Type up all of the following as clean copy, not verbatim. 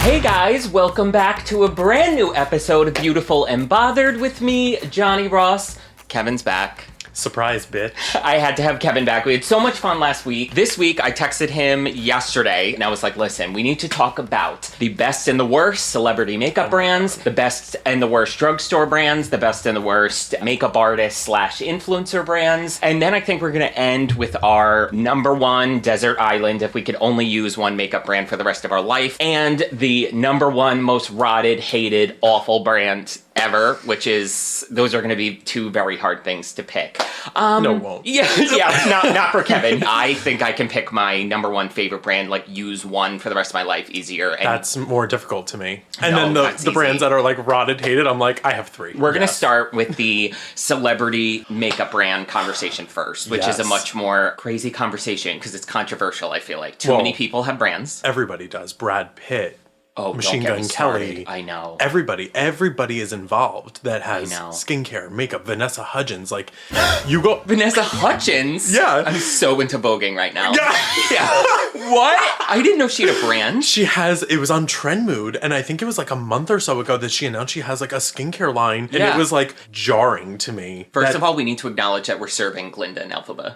Hey guys, welcome back to a brand new episode of Beautiful and Bothered with me, Johnny Ross. Kevin's back. Surprise, bitch. I had to have Kevin back. We had so much fun last week. This week, I texted him yesterday, and I was like, listen, we need to talk about the best and the worst celebrity makeup brands, the best and the worst drugstore brands, the best and the worst makeup artist / influencer brands. And then I think we're going to end with our number one desert island, if we could only use one makeup brand for the rest of our life, and the number one most rotted, hated, awful brand ever, which is, those are going to be two very hard things to pick. No, it won't. Yeah, not for Kevin. I think I can pick my number one favorite brand, like use one for the rest of my life easier. And that's more difficult to me. And No, then that's the brands easy. that are like rotted, hated, I'm like, I have three. We're going to start with the celebrity makeup brand conversation first, which is a Yes. much more crazy conversation because it's controversial, I feel like. Too many people have brands. Everybody does. Brad Pitt. Oh, Machine don't get me Gun started. Kelly. I know. Everybody is involved that has know. skincare, makeup. Vanessa Hudgens, like, you go. Vanessa Hudgens? Yeah. I'm so into voguing right now. Yeah. What? I didn't know she had a brand. She has, it was on Trend Mood, and I think it was like a month or so ago that she announced she has like a skincare line, and Yeah. it was like jarring to me. First of all, we need to acknowledge that we're serving Glinda and Elphaba.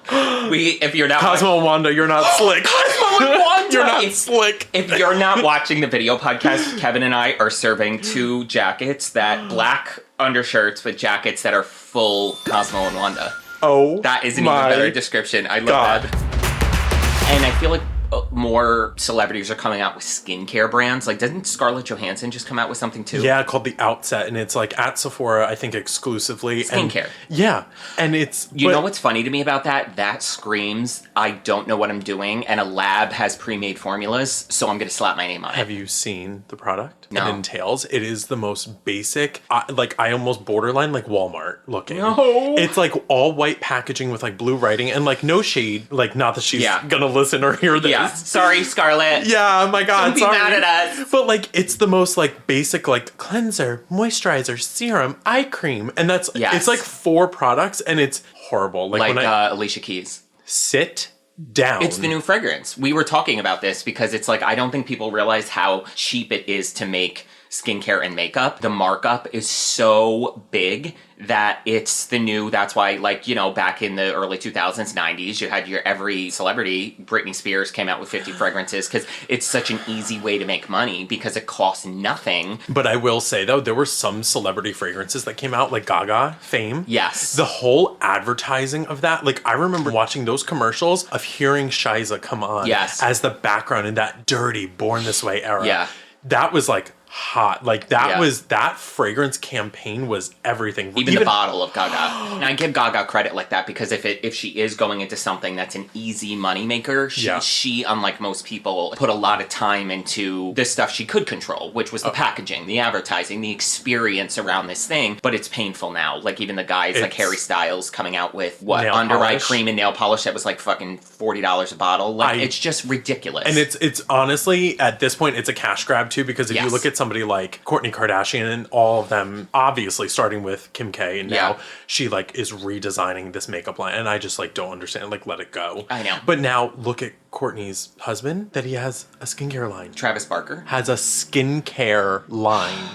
If you're not Cosmo and Wanda, you're not slick. Cosmo and Wanda! You're not slick. If you're not watching the video podcast, Kevin and I are serving two jackets, that black undershirts with jackets that are full Cosmo and Wanda. Oh, That is an even better description. I love God. that. And I feel like more celebrities are coming out with skincare brands. Like, doesn't Scarlett Johansson just come out with something too? Yeah, called The Outset, and it's like at Sephora, I think exclusively. Skincare. Yeah, and it's... You know what's funny to me about that? That screams, I don't know what I'm doing, and a lab has pre-made formulas, so I'm going to slap my name on it. Have you seen the product? No. It entails. It is the most basic, I almost borderline like Walmart looking. No. It's like all white packaging with like blue writing and like no shade. Like, not that she's gonna listen or hear this. Yeah. Sorry, Scarlett. Yeah, oh my God, Don't be sorry. mad at us. But like, it's the most like basic like cleanser, moisturizer, serum, eye cream, and that's it's like 4 products, and it's horrible. Like when I Alicia Keys. sit down, It's the new fragrance. We were talking about this because it's like, I don't think people realize how cheap it is to make skincare and makeup. The markup is so big that it's the new, that's why, like, you know, back in the early 2000s, 90s, you had your every celebrity, Britney Spears came out with 50 fragrances because it's such an easy way to make money because it costs nothing. But I will say, though, there were some celebrity fragrances that came out, like Gaga, Fame. Yes. The whole advertising of that, like, I remember watching those commercials of hearing Shiza come on as the background in that dirty Born This Way era. Yeah. That was, like, hot. Like, that fragrance campaign was everything. Even the bottle of Gaga. And I give Gaga credit like that because if she is going into something that's an easy moneymaker, she, unlike most people, put a lot of time into the stuff she could control, which was the packaging, the advertising, the experience around this thing. But it's painful now. Like, even the guys like Harry Styles coming out with, under eye cream and nail polish that was like fucking $40 a bottle. Like, it's just ridiculous. And it's honestly, at this point, it's a cash grab too, because if you look at somebody like Kourtney Kardashian and all of them, obviously starting with Kim K, and now she like is redesigning this makeup line, and I just like don't understand, like, let it go. I know. But now look at Kourtney's husband, that he has a skincare line. Travis Barker has a skincare line.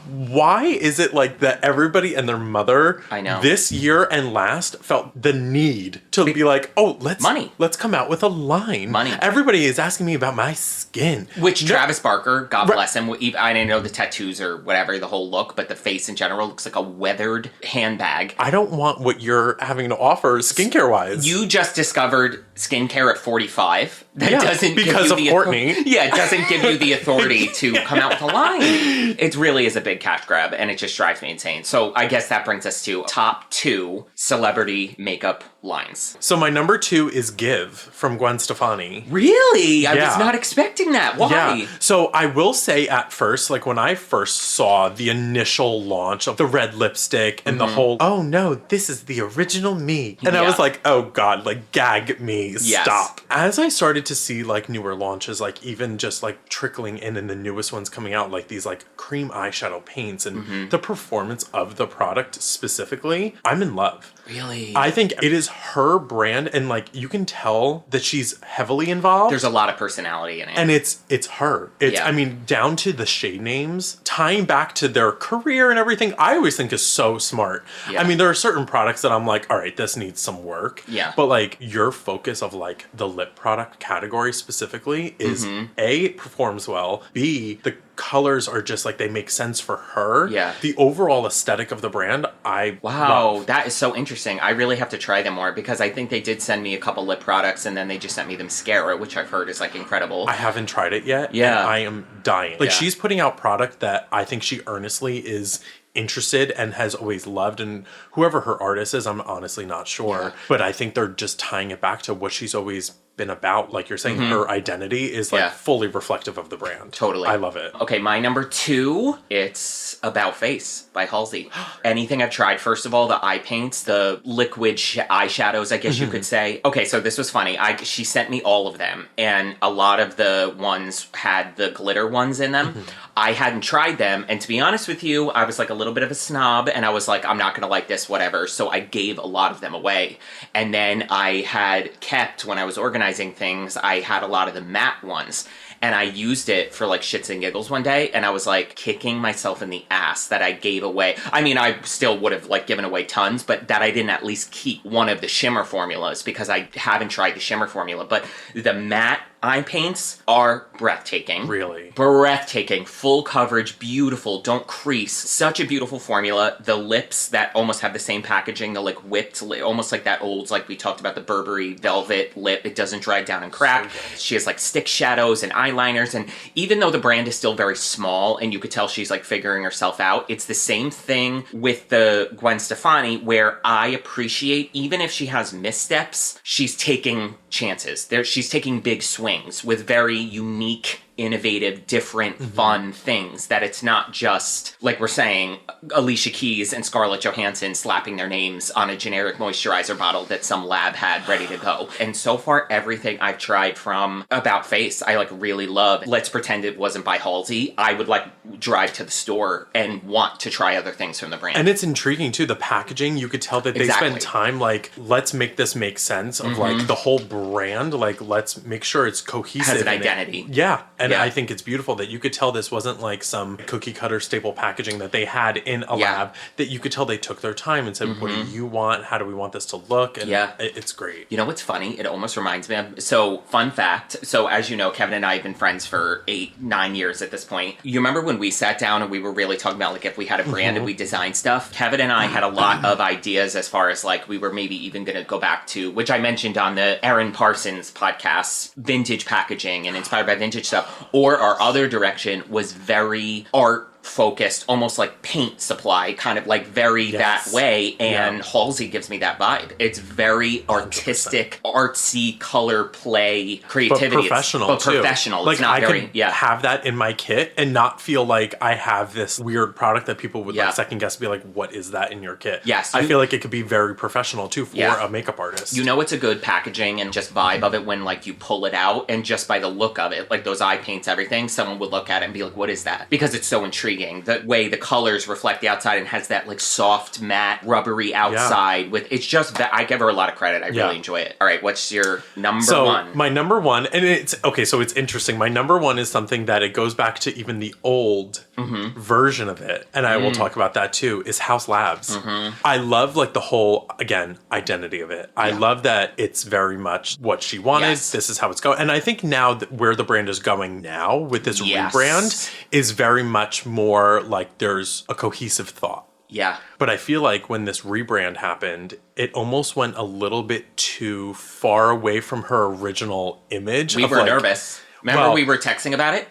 Why is it like that everybody and their mother this year and last felt the need to be like, oh, let's come out with a line. Everybody is asking me about my skin. Which Travis Barker, God bless him, I didn't know the tattoos or whatever, the whole look, but the face in general looks like a weathered handbag. I don't want what you're having to offer skincare-wise. You just discovered skincare at 45. That doesn't because give you of Kourtney. It doesn't give you the authority to come out with a line. It really is a big cash grab, and it just drives me insane. So I guess that brings us to top 2 celebrity makeup lines. So my number 2 is Give from Gwen Stefani. Really? I was not expecting that. Why? Yeah. So I will say at first, like when I first saw the initial launch of the red lipstick and the whole, oh no, this is the original me. And I was like, oh God, like gag me, stop. As I started to see like newer launches, like even just like trickling in and the newest ones coming out, like these like cream eyeshadow paints and the performance of the product specifically, I'm in love. Really? I think it is her brand, and like you can tell that she's heavily involved. There's a lot of personality in it. And it's her. It's Yeah. I mean, down to the shade names, tying back to their career and everything, I always think is so smart. Yeah. I mean, there are certain products that I'm like, all right, this needs some work. Yeah. But like your focus of like the lip product category specifically is A, it performs well, B, the colors are just like they make sense for her. Yeah. The overall aesthetic of the brand, Wow, love. that is so interesting. I really have to try them more because I think they did send me a couple lip products and then they just sent me the mascara, which I've heard is like incredible. I haven't tried it yet. Yeah. And I am dying. Like Yeah. she's putting out product that I think she earnestly is interested and has always loved, and whoever her artist is, I'm honestly not sure. Yeah. But I think they're just tying it back to what she's always been about. Like you're saying, her identity is like Yeah. fully reflective of the brand. Totally. I love it. Okay, my number 2, it's About Face by Halsey. Anything I've tried, first of all, the eye paints, the liquid eyeshadows, I guess you could say. Okay, so this was funny. She sent me all of them, and a lot of the ones had the glitter ones in them. I hadn't tried them, and to be honest with you, I was like a little bit of a snob, and I was like, I'm not gonna like this, whatever. So I gave a lot of them away. And then I had kept, when I was organizing things, I had a lot of the matte ones. And I used it for like shits and giggles one day, and I was like kicking myself in the ass that I gave away. I mean, I still would have like given away tons, but that I didn't at least keep one of the shimmer formulas because I haven't tried the shimmer formula. But the matte eye paints are breathtaking. Really? Breathtaking. Full coverage, beautiful, don't crease. Such a beautiful formula. The lips that almost have the same packaging, the like whipped lip, almost like that old, like we talked about, the Burberry velvet lip. It doesn't dry down and crack. She has like stick shadows and eyeliners, and even though the brand is still very small and you could tell she's like figuring herself out, it's the same thing with the Gwen Stefani, where I appreciate, even if she has missteps, she's taking chances. She's taking big swings with very unique, innovative, different, fun things, that it's not just, like we're saying, Alicia Keys and Scarlett Johansson slapping their names on a generic moisturizer bottle that some lab had ready to go. And so far, everything I've tried from About Face, I like really love. Let's pretend it wasn't by Halsey. I would like drive to the store and want to try other things from the brand. And it's intriguing too, the packaging. You could tell that they Exactly. spend time like, let's make this make sense of like the whole brand. Like, let's make sure it's cohesive. Has an identity. Yeah. And Yeah. I think it's beautiful that you could tell this wasn't like some cookie cutter staple packaging that they had in a Yeah. lab, that you could tell they took their time and said, what do you want? How do we want this to look? And Yeah. it's great. You know what's funny? It almost reminds me of, so fun fact, so as you know, Kevin and I have been friends for 8-9 years at this point. You remember when we sat down and we were really talking about like if we had a brand and we designed stuff? Kevin and I had a lot of ideas as far as like we were maybe even going to go back to, which I mentioned on the Aaron Parsons podcast, vintage packaging and inspired by vintage stuff. Or our other direction was very art focused, almost like paint supply, kind of like very that way, and Halsey gives me that vibe. It's very artistic, 100%. Artsy, color play, creativity. But professional but too. professional. Like It's not I very, could have that in my kit and not feel like I have this weird product that people would like second guess, be like, what is that in your kit? Yes. I feel like it could be very professional too for a makeup artist. You know, it's a good packaging and just vibe of it when like you pull it out, and just by the look of it, like those eye paints, everything, someone would look at it and be like, what is that? Because it's so intriguing. The way the colors reflect the outside and has that like soft, matte, rubbery outside with, it's just that I give her a lot of credit. I really enjoy it. All right, what's your number one? My number one, and it's okay, so it's interesting. My number one is something that it goes back to even the old version of it, and I will talk about that too, is House Labs. I love like the whole, again, identity of it. I love that it's very much what she wanted. This is how it's going. And I think now that where the brand is going now with this rebrand is very much more like there's a cohesive thought. Yeah. But I feel like when this rebrand happened, it almost went a little bit too far away from her original image. We were nervous. Remember we were texting about it?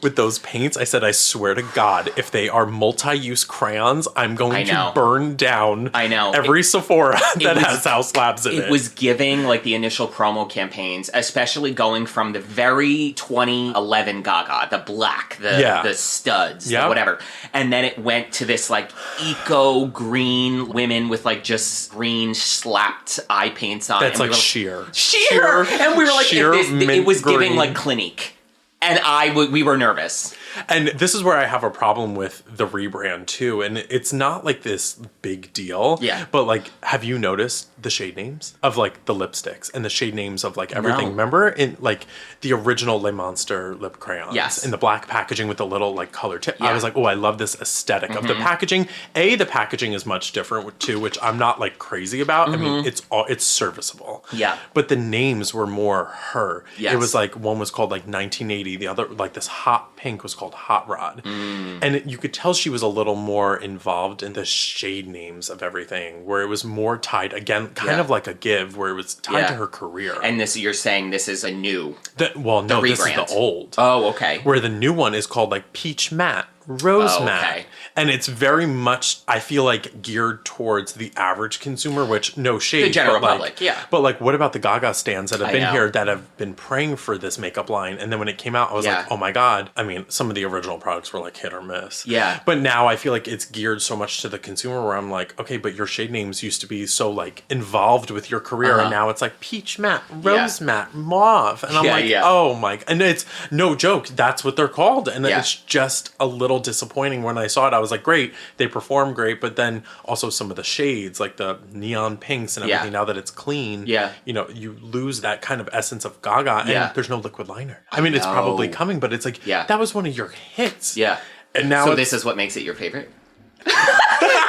With those paints, I said, I swear to God, if they are multi-use crayons, I'm going to burn down every Sephora that has House Labs in it. It was giving like the initial promo campaigns, especially going from the very 2011 Gaga, the black, the studs, the whatever. And then it went to this like eco green women with like just green slapped eye paints on. That's and like sheer. And we were like, it was giving like Clinique. And we were nervous. And this is where I have a problem with the rebrand too. And it's not like this big deal. Yeah. But like, have you noticed the shade names of like the lipsticks and the shade names of like everything? No. Remember in like the original Le Monster lip crayons? Yes. In the black packaging with the little like color tip. Yeah. I was like, oh, I love this aesthetic of the packaging. The packaging is much different too, which I'm not like crazy about. I mean, it's serviceable. Yeah. But the names were more her. Yes. It was like one was called like 1980. The other, like this hot pink, was called Hot Rod. And you could tell she was a little more involved in the shade names of everything, where it was more tied, again, kind of like a give, where it was tied to her career. And this, you're saying this is a new... No, this is the old. Oh, okay. Where the new one is called like Peach Matte, Rose Matte. Okay. And it's very much, I feel like, geared towards the average consumer, which, no shade. The general but like, public, yeah. But like, what about the Gaga stands that have been know. here that have been praying for this makeup line? And then when it came out, I was like, oh my God. I mean, some of the original products were like hit or miss. Yeah. But now I feel like it's geared so much to the consumer where I'm like, okay, but your shade names used to be so like involved with your career. And now it's like Peach Matte, Rose Matte, Mauve. And I'm oh my, and it's no joke. That's what they're called. And it's just a little disappointing when I saw it. I was like, great, they perform great, but then also some of the shades, like the neon pinks and everything, now that it's clean, you know, you lose that kind of essence of Gaga, and there's no liquid liner. I mean, it's probably coming, but it's like, that was one of your hits. Yeah. And now so this is what makes it your favorite?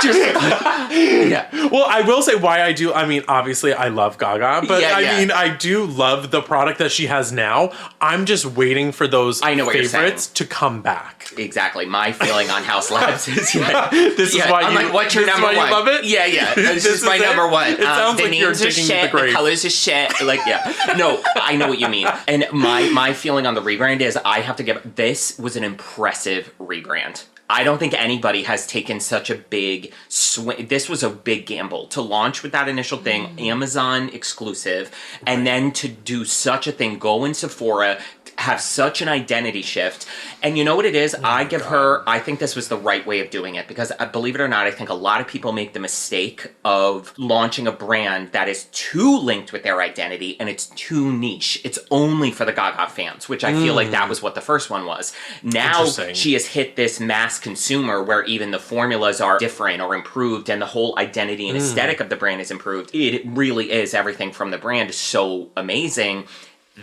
Yeah. Well, I will say why I do. I mean, obviously, I love Gaga, but I mean, I do love the product that she has now. I'm just waiting for those favorites to come back. Exactly. My feeling on House Labs is this is why I'm you. like, what's your number one? You love it? Yeah. This is my number one. It sounds the like you're names are taking shit. the grave. The colors are shit. Like, no, I know what you mean. And my feeling on the rebrand is I have to give. This was an impressive rebrand. I don't think anybody has taken such a big swing. This was a big gamble to launch with that initial thing, Amazon exclusive, and then to do such a thing, go in Sephora, have such an identity shift. And you know what it is? I think this was the right way of doing it, because believe it or not, I think a lot of people make the mistake of launching a brand that is too linked with their identity and it's too niche. It's only for the Gaga fans, which I feel like that was what the first one was. Now she has hit this mass consumer where even the formulas are different or improved and the whole identity and aesthetic of the brand is improved. It really is, everything from the brand is so amazing.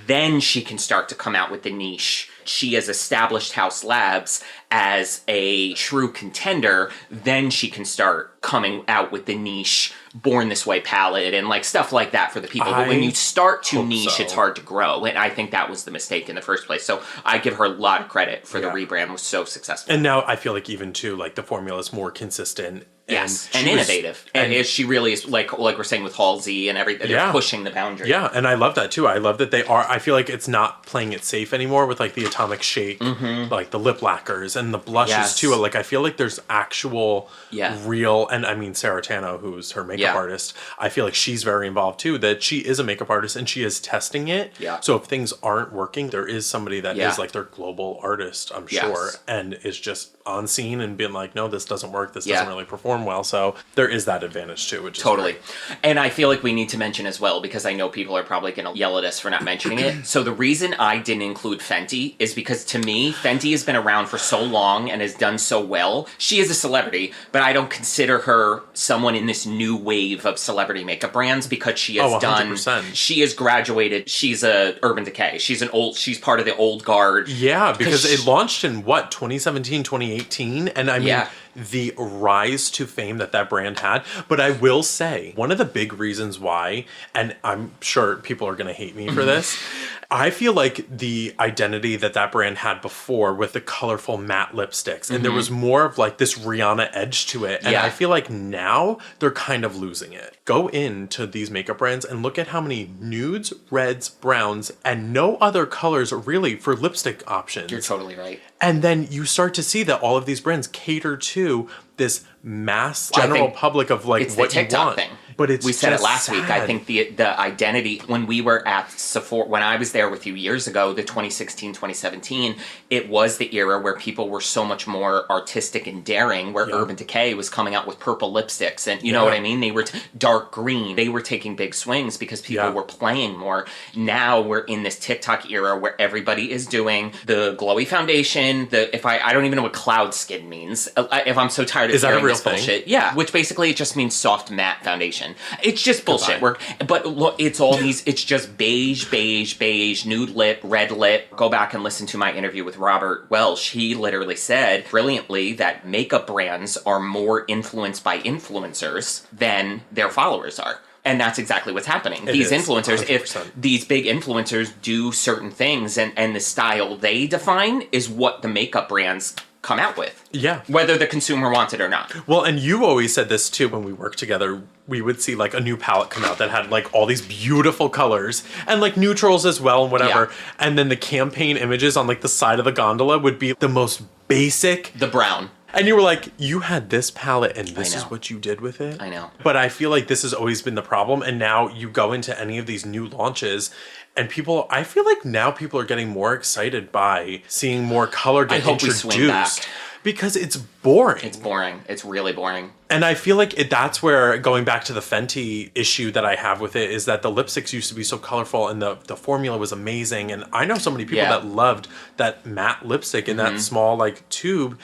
Then she can start to come out with the niche. She has established House Labs as a true contender. Then she can start coming out with the niche Born This Way palette and like stuff like that for the people. But when you start too niche, it's hard to grow. And I think that was the mistake in the first place. So I give her a lot of credit for the rebrand. It was so successful. And now I feel like even too, like the formula is more consistent. Yes, and innovative. And she really is, like we're saying with Halsey and everything, they're pushing the boundary. Yeah, and I love that too. I love that they are, I feel like it's not playing it safe anymore with like the Atomic Shake, like the lip lacquers and the blushes too. Like I feel like there's actual, real, and I mean Sarah Tano, who's her makeup artist, I feel like she's very involved too, that she is a makeup artist and she is testing it. Yeah. So if things aren't working, there is somebody that is like their global artist, I'm sure, and is just on scene and being like, no, this doesn't work, this doesn't really perform well. So there is that advantage too, which is great. And I feel like we need to mention as well, because I know people are probably going to yell at us for not mentioning it. So the reason I didn't include Fenty is because to me, Fenty has been around for so long and has done so well. She is a celebrity, but I don't consider her someone in this new wave of celebrity makeup brands, because she has done, she has graduated. She's a Urban Decay. She's part of the old guard. Yeah, because it launched in 2017, 2018. And I mean, the rise to fame that brand had. But I will say, one of the big reasons why, and I'm sure people are going to hate me for this, I feel like the identity that brand had before with the colorful matte lipsticks, and there was more of like this Rihanna edge to it. And I feel like now they're kind of losing it. Go into these makeup brands and look at how many nudes, reds, browns, and no other colors really for lipstick options. You're totally right. And then you start to see that all of these brands cater to this mass general public of like what you want. Thing. But it's we said it last sad. week. I think the identity when we were at Sephora, when I was there with you years ago, the 2016, 2017, it was the era where people were so much more artistic and daring, where Urban Decay was coming out with purple lipsticks. And you know what I mean? They were dark green. They were taking big swings because people were playing more. Now we're in this TikTok era where everybody is doing the glowy foundation. I don't even know what cloud skin means. If I'm so tired of hearing this bullshit. Yeah, which basically it just means soft matte foundation. It's just bullshit. But look, it's all these, it's just beige, nude lip, red lip. Go back and listen to my interview with Robert Welsh. He literally said brilliantly that makeup brands are more influenced by influencers than their followers are. And that's exactly what's happening. These influencers, 100%. If these big influencers do certain things and the style they define is what the makeup brands come out with. Yeah. Whether the consumer wants it or not. Well, and you always said this too when we worked together. We would see like a new palette come out that had like all these beautiful colors and like neutrals as well and whatever. Yeah. And then the campaign images on like the side of the gondola would be the most basic. The brown. And you were like, you had this palette and this is what you did with it? I know. But I feel like this has always been the problem. And now you go into any of these new launches and I feel like now people are getting more excited by seeing more color get introduced. We swing back. Because it's boring. It's boring. It's really boring. And I feel like that's where, going back to the Fenty issue that I have with it, is that the lipsticks used to be so colorful and the formula was amazing. And I know so many people that loved that matte lipstick in that small like tube.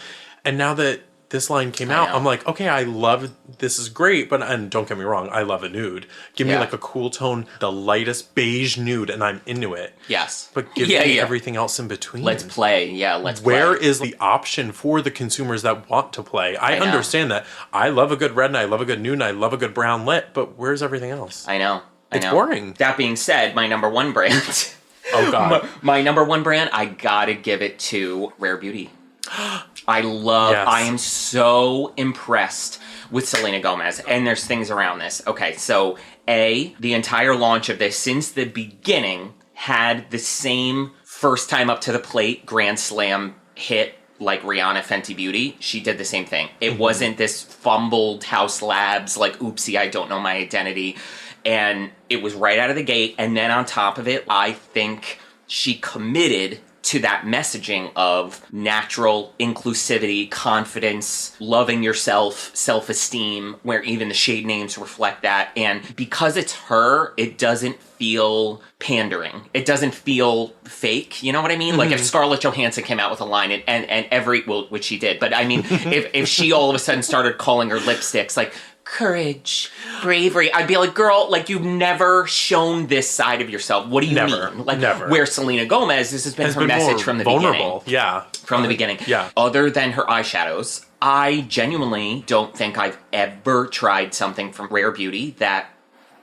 And now that this line came out, I'm like, okay, I love, this is great, and don't get me wrong, I love a nude. Give me like a cool tone, the lightest beige nude, and I'm into it. Yes. But give me everything else in between. Let's play. Yeah, let's play. Where is the option for the consumers that want to play? I understand that. I love a good red and I love a good nude and I love a good brown lip, but where's everything else? I know. It's boring. That being said, my number one brand. Oh, God. My number one brand, I gotta give it to Rare Beauty. I am so impressed with Selena Gomez, and there's things around this. Okay, so the entire launch of this since the beginning had the same first time up to the plate Grand Slam hit like Rihanna Fenty Beauty. She did the same thing. It wasn't this fumbled House Labs, like, oopsie, I don't know my identity. And it was right out of the gate. And then on top of it, I think she committed to that messaging of natural inclusivity, confidence, loving yourself, self-esteem, where even the shade names reflect that. And because it's her, it doesn't feel pandering. It doesn't feel fake. You know what I mean? Like if Scarlett Johansson came out with a line which she did, but I mean, if she all of a sudden started calling her lipsticks like courage, bravery, I'd be like, girl, like you've never shown this side of yourself. What do you mean? Like never. Where Selena Gomez, this has been her message from the beginning. Yeah. From the beginning. Yeah. Other than her eyeshadows, I genuinely don't think I've ever tried something from Rare Beauty that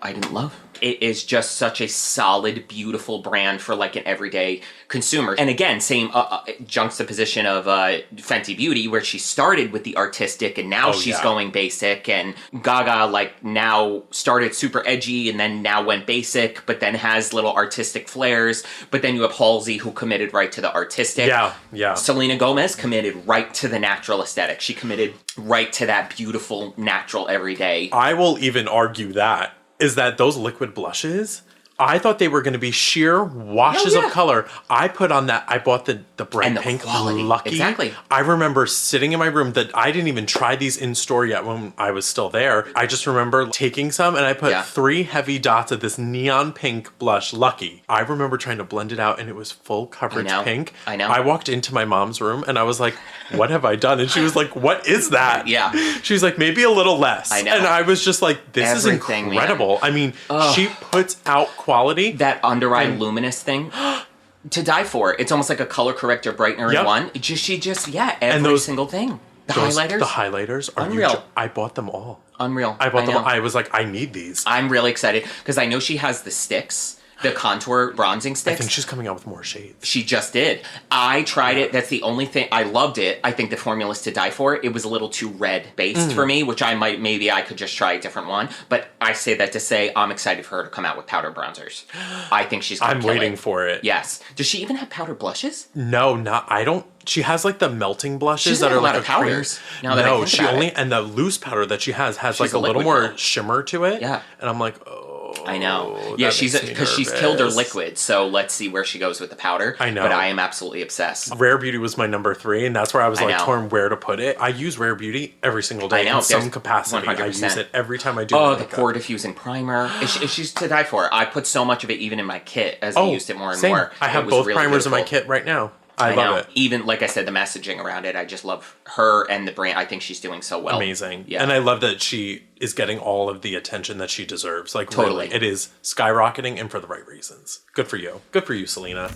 I didn't love. It is just such a solid, beautiful brand for like an everyday consumer. And again, same juxtaposition of Fenty Beauty, where she started with the artistic and now she's going basic. And Gaga like now started super edgy and then now went basic, but then has little artistic flares. But then you have Halsey who committed right to the artistic. Yeah. Selena Gomez committed right to the natural aesthetic. She committed right to that beautiful, natural, everyday. I will even argue that is that those liquid blushes, I thought they were going to be sheer washes of color. I put on that, I bought the bright pink quality. Lucky. Exactly. I remember sitting in my room that I didn't even try these in store yet when I was still there. I just remember taking some and I put 3 heavy dots of this neon pink blush, Lucky. I remember trying to blend it out and it was full coverage pink. I know. I walked into my mom's room and I was like, what have I done? And she was like, what is that? Yeah. She was like, maybe a little less. I know. And I was just like, this is incredible. Man. I mean, she puts out quality. That under eye luminous thing. To die for. It's almost like a color corrector brightener in one. She just every single thing. The highlighters are unreal. I bought them all. Unreal. I bought them all. I was like, I need these. I'm really excited because I know she has the sticks. The contour bronzing sticks. I think she's coming out with more shades. She just did. I tried it. That's the only thing. I loved it. I think the formula's to die for. It was a little too red based for me, which maybe I could just try a different one. But I say that to say I'm excited for her to come out with powder bronzers. I think she's going to kill it. I'm waiting for it. Yes. Does she even have powder blushes? No, I don't she has like the melting blushes She doesn't that have are a lot like of powders, now that I no, think she about only it. and the loose powder that she has She's like a little liquid more now. shimmer to it. Yeah. And I'm like, oh, I know. Yeah, that she's makes me because she's killed her nervous. liquid. So let's see where she goes with the powder. I know. But I am absolutely obsessed. Rare Beauty was my number 3, and that's where I was I like know. torn where to put it. I use Rare Beauty every single day I know, in some there's capacity. 100%. I use it every time I do. Oh, my the makeup. pore diffusing primer. She's to die for. I put so much of it even in my kit as I used it more and same. more. I have It was both really primers in my beautiful. kit right now. I know. love it. Even like I said, the messaging around it, I just love her and the brand. I think she's doing so well. Amazing. Yeah. And I love that she is getting all of the attention that she deserves. Like, Totally. really, it is skyrocketing and for the right reasons. Good for you. Good for you, Selena.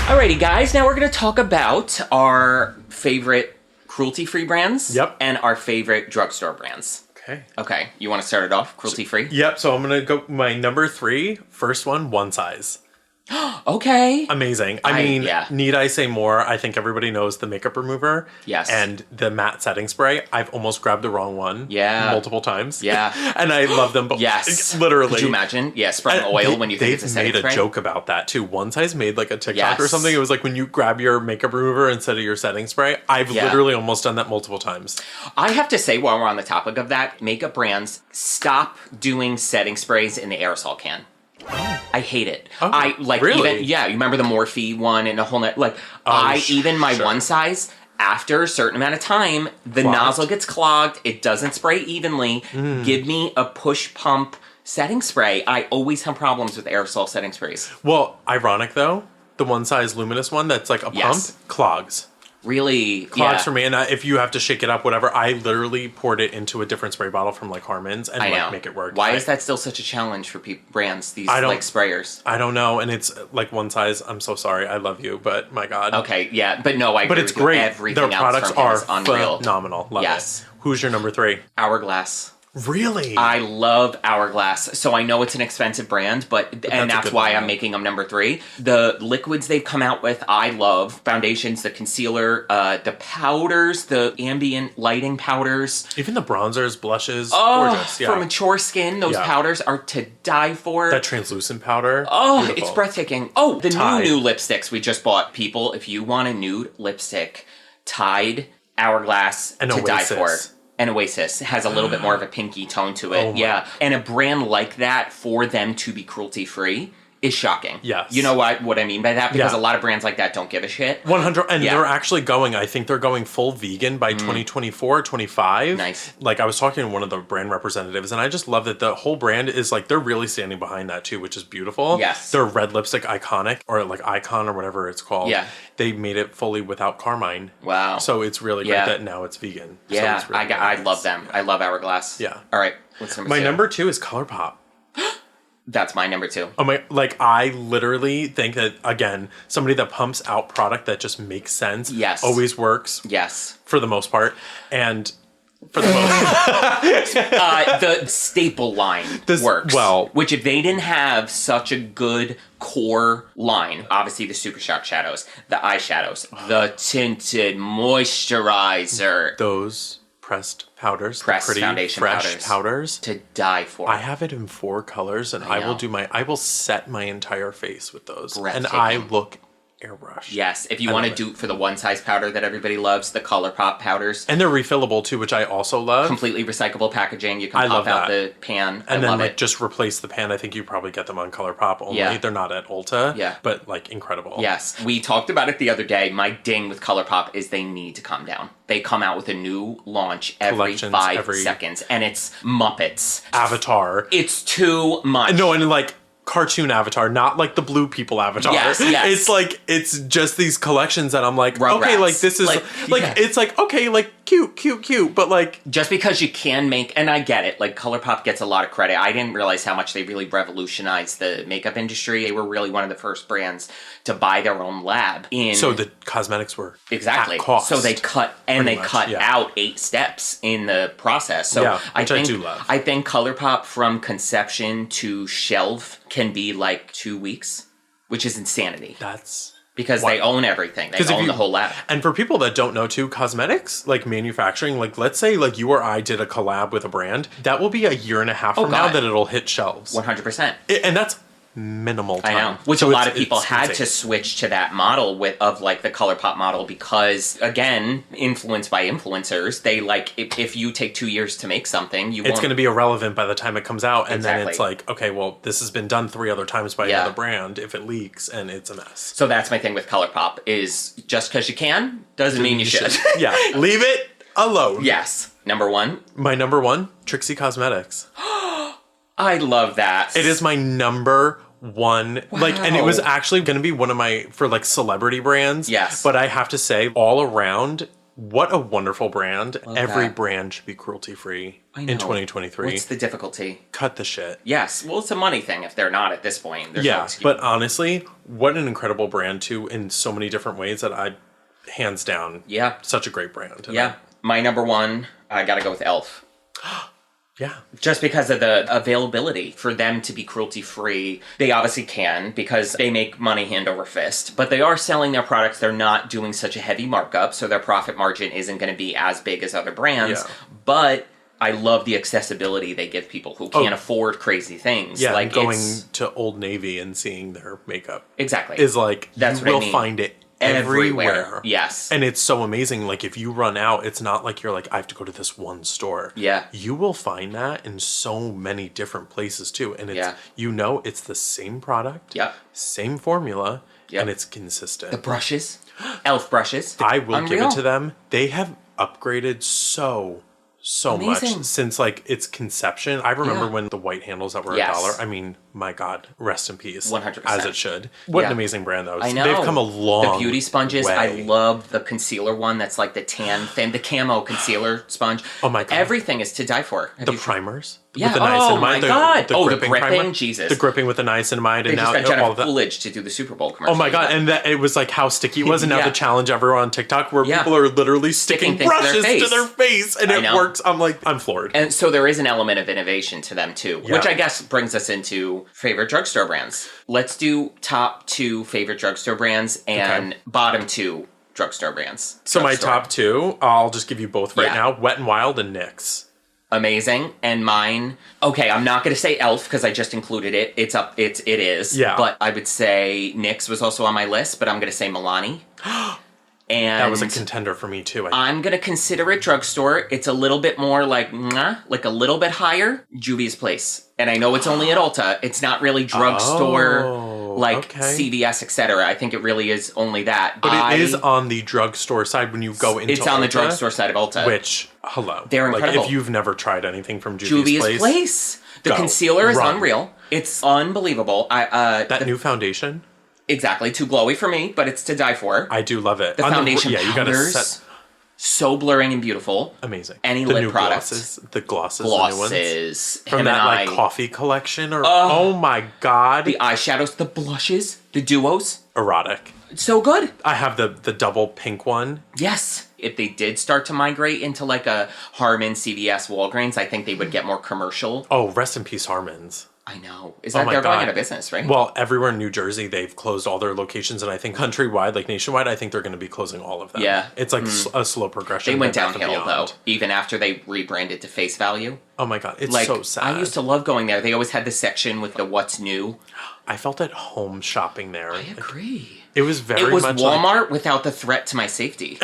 Alrighty, guys. Now we're going to talk about our favorite cruelty-free brands. Yep. And our favorite drugstore brands. Okay. Okay. You want to start it off cruelty-free? Yep. So I'm going to go my number 3, first one, One Size. Okay. Amazing. I mean, yeah. need I say more? I think everybody knows the makeup remover. Yes. And the matte setting spray. I've almost grabbed the wrong one. Yeah. Multiple times. Yeah. And I love them both. Yes. Literally. Could you imagine? Yeah, spreading And oil when you think they've it's a setting made spray. a joke about that too. One Size made like a TikTok or Yes. something. It was like when you grab your makeup remover instead of your setting spray. I've Yeah. literally almost done that multiple times. I have to say, while we're on the topic of that, makeup brands, stop doing setting sprays in the aerosol can. I hate it. Oh, I like really? even you remember the Morphe one and a whole net like Sure. One Size after a certain amount of time the Clogged. nozzle gets clogged, it doesn't spray evenly. Give me a push pump setting spray. I always have problems with aerosol setting sprays. Well, ironic though, the One Size luminous one that's like a Yes. pump clogs. Really, Clogs for me, and if you have to shake it up, whatever, I literally poured it into a different spray bottle from like Harmon's and I know. like make it work. Why is that still such a challenge for brands? These I don't- like sprayers. I don't know, and it's like One Size. I'm so sorry, I love you, but my God. Okay, yeah, but no, I. But agree it's with you. great. Everything Their else products from him are is unreal. phenomenal. Love Yes. it. Who's your number 3? Hourglass. Really? I love Hourglass. So I know it's an expensive brand, and that's a that's good why one. I'm making them number 3. The liquids they've come out with, I love. Foundations, the concealer, the powders, the ambient lighting powders. Even the bronzers, blushes, Oh, gorgeous. Yeah. for mature skin, those Yeah. powders are to die for. That translucent powder. Oh, beautiful. it's breathtaking. Oh, the Tide. new lipsticks we just bought. People, if you want a nude lipstick, Tide, Hourglass, And to die Oasis. for. And Oasis has a little bit more of a pinky tone to it. Oh my. Yeah. And a brand like that, for them to be cruelty-free, is shocking. Yes. You know what I mean by that? Because Yeah. a lot of brands like that don't give a shit. 100, and Yeah. they're actually going, I think they're going full vegan by 2024, 25. Nice. Like, I was talking to one of the brand representatives, and I just love that the whole brand is like, they're really standing behind that too, which is beautiful. Yes. Their red lipstick iconic, or like Icon, or whatever it's called. Yeah. They made it fully without carmine. Wow. So it's really great Yeah. that now it's vegan. So Yeah, it's really, I really nice. love them. I love Hourglass. Yeah. All right, what's number My 2? number 2 is ColourPop. That's my number 2. Oh my, like, I literally think that, again, somebody that pumps out product that just makes sense. Yes. Always works Yes. for the most part. And for the most The staple line works. well- which if they didn't have such a good core line, obviously the Super Shock shadows, the eyeshadows, the tinted moisturizer, those pressed powders, Pressed the pretty foundation fresh powders. to die for. I have it in 4 colors, and I will know. I will set my entire face with those. And Breathtaking. I look airbrushed. Yes, if you I want to love do for the One Size powder that everybody loves, the ColourPop powders. And they're refillable too, which I also love. Completely recyclable packaging. You can I pop love out that. the pan. And I then love like it. just replace the pan. I think you probably get them on ColourPop only. Yeah. They're not at Ulta. Yeah. But like incredible. Yes, we talked about it the other day. My ding with ColourPop is they need to calm down. They come out with a new launch every Collections 5 seconds, and it's Muppets. Avatar. It's too much. No, and like cartoon Avatar, not like the blue people Avatar. Yes, yes. It's like, it's just these collections that I'm like, Rugrats. okay, like this is Like, yeah. it's like, okay, like cute, but like, Just because you can make, and I get it, like ColourPop gets a lot of credit. I didn't realize how much they really revolutionized the makeup industry. They were really one of the first brands to buy their own lab in. so the cosmetics were Exactly. at cost. So they cut Pretty much, yeah. out 8 steps in the process. So Yeah, I which I think do love. I think ColourPop from conception to shelf can be like 2 weeks, which is insanity That's because they own everything. They 'Cause if own you- the whole lab. And for people that don't know too, cosmetics, like manufacturing, like let's say like you or I did a collab with a brand, that will be a year and a half from now God. that it'll hit shelves. 100%. And that's minimal time. I know, which So a lot it's- of people it's had insane. to switch to that model of like the ColourPop model because, again, influenced by influencers, they like, if you take 2 years to make something, It's going to be irrelevant by the time it comes out, and then Exactly. it's like, okay, well, this has been done 3 other times by Yeah. another brand if it leaks, and it's a mess. So that's my thing with ColourPop is just because you can doesn't mean you should. Yeah, leave it alone. Yes. Number one. My number one, Trixie Cosmetics. I love that. It is my number one, like, and it was actually going to be one of my, for like celebrity brands. Yes. But I have to say, all around, what a wonderful brand. Every that. brand should be cruelty-free I know. in 2023. What's the difficulty? Cut the shit. Yes. Well, it's a money thing if they're not at this point. There's no Yeah, excuse. but honestly, what an incredible brand too, in so many different ways that hands down, Yeah. such a great brand. Yeah. My number one, I got to go with e.l.f. Yeah. Just because of the availability for them to be cruelty-free. They obviously can because they make money hand over fist, but they are selling their products. They're not doing such a heavy markup, so their profit margin isn't going to be as big as other brands. Yeah. But I love the accessibility they give people who can't afford crazy things. Yeah, like going to Old Navy and seeing their makeup exactly is like, That's you what I will mean. find it everywhere. Yes. And it's so amazing. Like, if you run out, it's not like you're like, I have to go to this one store. Yeah. You will find that in so many different places too. And it's, Yeah. it's the same product, Yep. same formula, Yep. and it's consistent. The brushes, e.l.f. brushes. I will give Unreal. it to them. They have upgraded so Amazing. much since like its conception. I remember Yeah. when the white handles that were Yes. $1. I mean, my God, rest in peace. 100%. As it should. What Yeah. an amazing brand though. I know. They've come a long The beauty sponges. way. I love the concealer one that's like the tan thing, the camo concealer sponge. Oh my God. Everything is to die for. Have The you- primers. Yeah. With the Oh niacinamide. my God. Oh, the gripping gripping? primer. Jesus. The gripping with the niacinamide. They and just now got all Jennifer of that. Coolidge to do the Super Bowl commercial. Oh my God. And that it was like how sticky it was. And now Yeah. the challenge everywhere on TikTok where Yeah. people are literally sticking things to their brushes face. to their face. And I it know. works. I'm like, I'm floored. And so there is an element of innovation to them too, Yeah. which I guess brings us into favorite drugstore brands. Let's do top 2 favorite drugstore brands and bottom 2 drugstore brands. So my Drugstore. top 2, I'll just give you both right Yeah. now. Wet n Wild and NYX. Amazing. And mine, okay, I'm not going to say e.l.f. because I just included it. It is. Yeah. But I would say NYX was also on my list, but I'm going to say Milani. And That was a contender for me too. I'm going to consider it drugstore. It's a little bit more like a little bit higher, Juvia's Place. And I know it's only at Ulta. It's not really drugstore okay. CVS, etc. I think it really is only that. But it is on the drugstore side when you go into It's on the Ulta, drugstore side of Ulta. Which, hello. They're like, incredible. if you've never tried anything from Juvia's Place. The Go. concealer is Run. unreal. It's unbelievable. That new foundation, Exactly, too glowy for me, but it's to die for. I do love it. The On foundation you gotta powders, set. so blurring and beautiful. Amazing. Any the lip new products. the glosses, the new ones. Glosses. From Hem that and like eye. coffee collection, or oh my God, The eyeshadows, the blushes, the duos. erotic. It's so good. I have the double pink one. Yes. If they did start to migrate into like a Harman, CVS, Walgreens, I think they would get more commercial. Oh, rest in peace, Harmons. I know. Is that my they're going God. out of business, right? Well, everywhere in New Jersey, they've closed all their locations, and I think countrywide, like nationwide, I think they're going to be closing all of them. Yeah. It's like a slow progression. They went Bed Bath & downhill though, Beyond. even after they rebranded to Face Value. Oh my God, it's Like, so sad. I used to love going there. They always had this section with the what's new. I felt at home shopping there. I agree. It was very It was much Walmart without the threat to my safety.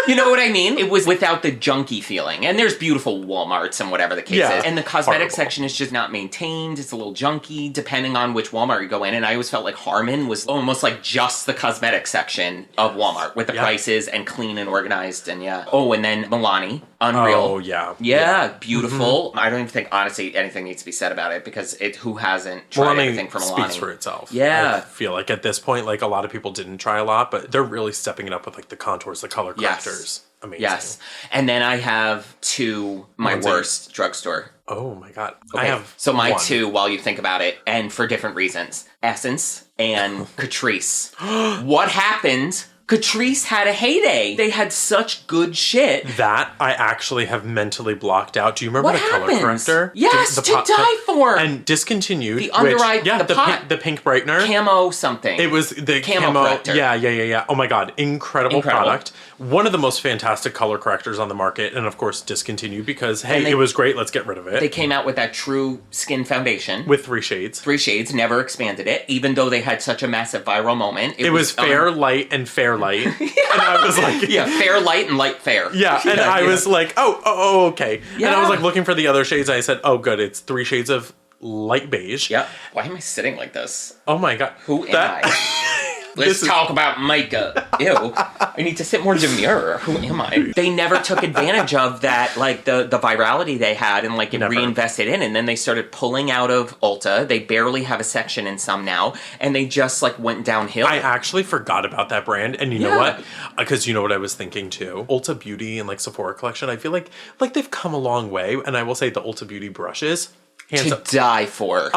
You know what I mean? It was without the junky feeling. And there's beautiful Walmarts and whatever the case Yeah. is. And the cosmetic Horrible. section is just not maintained. It's a little junky depending on which Walmart you go in. And I always felt like Harman was almost like just the cosmetic section of Walmart with the Yeah. prices and clean and organized. And yeah. Oh, and then Milani. Unreal. Oh, yeah. Yeah, beautiful. I don't even think, honestly, anything needs to be said about it because who hasn't tried Well, I mean, anything from Milani? speaks for itself. Yeah. I feel like at this point, like a lot of people didn't try a lot, but they're really stepping it up with like the contours, the color Yes. correctors. Amazing. Yes. And then I have 2, my One's a- worst drugstore. Oh my God. Okay, I have so my one. 2, while you think about it, and for different reasons, Essence and Catrice. What happened Catrice had a heyday. They had such good shit. That I actually have mentally blocked out. Do you remember What color happens? corrector? Yes, The to pot- die for. And discontinued. The under eye, yeah, the pot. the pink brightener. Camo something. It was the Camo corrector. Yeah. Oh my god, incredible product. One of the most fantastic color correctors on the market, and of course discontinued because hey, it was great. Let's get rid of it. They came out with that True Skin Foundation with 3 shades. 3 shades, never expanded it, even though they had such a massive viral moment. It was fair light and fair light, and I was like, yeah, fair light and light fair. Yeah, and I was like, oh, okay. Yeah. And I was like looking for the other shades. And I said, oh, good, it's 3 shades of light beige. Yep. Why am I sitting like this? Oh my god, who am I? Let's talk about makeup. Ew. I need to sit more demure. Who am I? They never took advantage of that, like, the virality they had and, like, it reinvested in. And then they started pulling out of Ulta. They barely have a section in some now. And they just, like, went downhill. I actually forgot about that brand. And you know what? Because you know what I was thinking, too? Ulta Beauty and, like, Sephora collection, I feel like they've come a long way. And I will say the Ulta Beauty brushes, hands to up. Die for.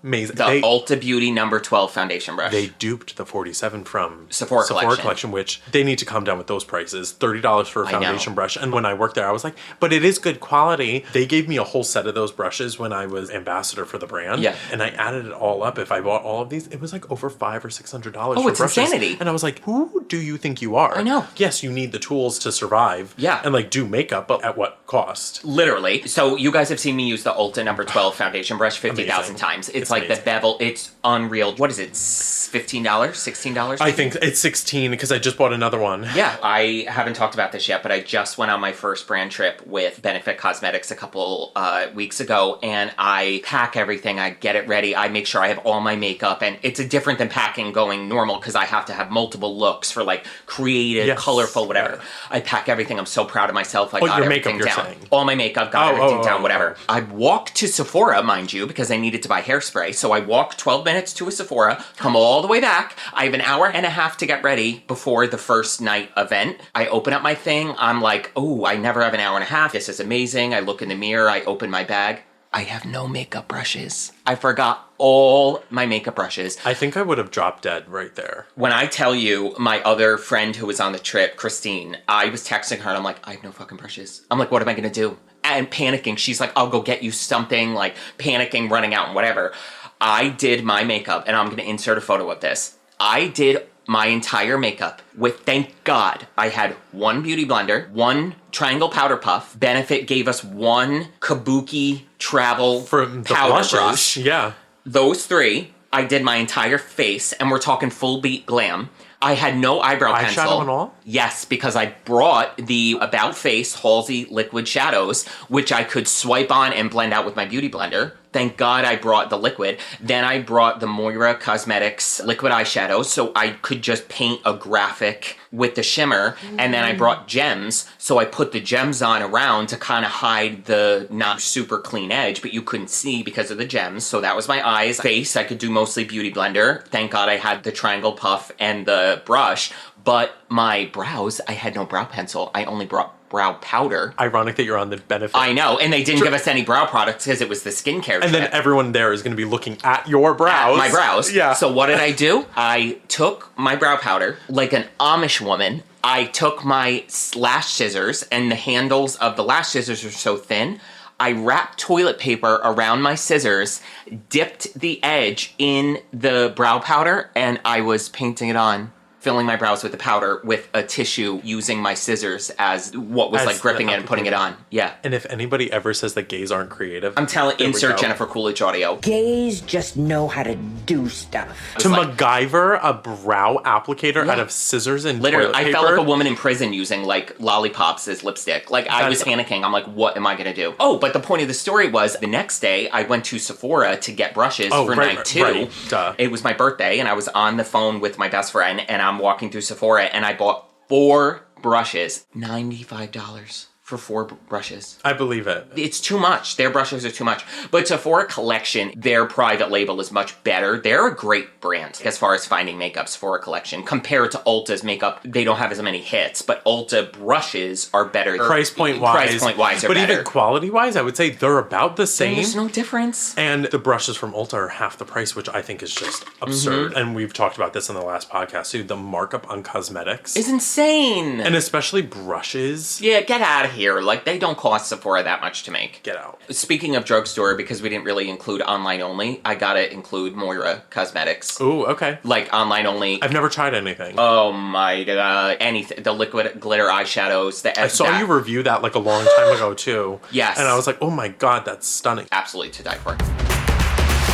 Amazing. The Ulta Beauty number 12 foundation brush. They duped the 47 from Sephora collection, which they need to come down with those prices. $30 for a foundation brush. And when I worked there, I was like, but it is good quality. They gave me a whole set of those brushes when I was ambassador for the brand. Yeah. And I added it all up. If I bought all of these, it was like over $500 or $600 for it's brushes. Insanity. And I was like, who do you think you are? I know. Yes, you need the tools to survive. Yeah. And like do makeup, but at what cost? Literally. So you guys have seen me use the Ulta number 12 foundation brush 50,000 times. It's like amazing. The bevel. It's unreal. What is it? $15? $16? I think it's 16 because I just bought another one. Yeah. I haven't talked about this yet, but I just went on my first brand trip with Benefit Cosmetics a couple weeks ago, and I pack everything. I get it ready. I make sure I have all my makeup, and it's different than packing going normal because I have to have multiple looks for like creative, colorful, whatever. I pack everything. I'm so proud of myself. I got your everything makeup, down. you're saying. All my makeup, got everything down, whatever. I walked to Sephora, mind you, because I needed to buy hairspray. So I walked 12 minutes to a Sephora, come all the way back. I have an hour and a half to get ready before the first night event. I open up my thing. I'm like, oh, I never have an hour and a half. This is amazing. I look in the mirror. I open my bag. I have no makeup brushes. I forgot all my makeup brushes. I think I would have dropped dead right there. When I tell you, my other friend who was on the trip, Christine, I was texting her and I'm like, I have no fucking brushes. I'm like, what am I going to do? And panicking. She's like, I'll go get you something, like panicking, running out and whatever. I did my makeup, and I'm going to insert a photo of this. I did my entire makeup with, thank God, I had one beauty blender, one triangle powder puff. Benefit gave us one Kabuki travel From the powder blushes. brush. Yeah. Those 3, I did my entire face, and we're talking full beat glam. I had no eyebrow pencil. Eyeshadow and all? Yes, because I brought the About Face Halsey liquid shadows, which I could swipe on and blend out with my beauty blender. Thank God I brought the liquid. Then I brought the Moira Cosmetics liquid eyeshadow, so I could just paint a graphic with the shimmer. And then I brought gems, so I put the gems on around to kind of hide the not super clean edge, but you couldn't see because of the gems. So that was my eyes. Face, I could do mostly beauty blender. Thank God I had the triangle puff and the brush. But my brows, I had no brow pencil. I only brought brow powder. Ironic that you're on the Benefit. I know, and they didn't give us any brow products because it was the skincare And then everyone there is going to be looking at your brows. At my brows. Yeah. So what did I do? I took my brow powder, like an Amish woman. I took my lash scissors, and the handles of the lash scissors are so thin. I wrapped toilet paper around my scissors, dipped the edge in the brow powder, and I was painting it on. Filling my brows with the powder with a tissue, using my scissors as what was like gripping it and putting it on. Yeah. And if anybody ever says that gays aren't creative, I'm telling, insert Jennifer Coolidge audio. Gays just know how to do stuff. To MacGyver a brow applicator out of scissors and literally, toilet paper. I felt like a woman in prison using like lollipops as lipstick. Like I was panicking. I'm like, what am I gonna do? Oh, but the point of the story was the next day I went to Sephora to get brushes for night 2. Right. Duh. It was my birthday, and I was on the phone with my best friend, and I'm walking through Sephora, and I bought 4 brushes, $95 for 4 brushes. I believe it. It's too much. Their brushes are too much. But Sephora Collection, their private label is much better. They're a great brand as far as finding makeup. Sephora Collection compared to Ulta's makeup, they don't have as many hits, but Ulta brushes are better. Price point wise, are but better. even quality wise, I would say they're about the same. There's no difference. And the brushes from Ulta are half the price, which I think is just absurd. And we've talked about this in the last podcast too. The markup on cosmetics It's insane. and especially brushes. Yeah, get out of here. Like, they don't cost Sephora that much to make. Get out. Speaking of drugstore, because we didn't really include online only, I gotta include Moira Cosmetics. Ooh, okay. Like, online only. I've never tried anything. Oh my god, anything. The liquid glitter eyeshadows. I saw you review that like a long time ago too. Yes. And I was like, oh my god, that's stunning. Absolutely to die for.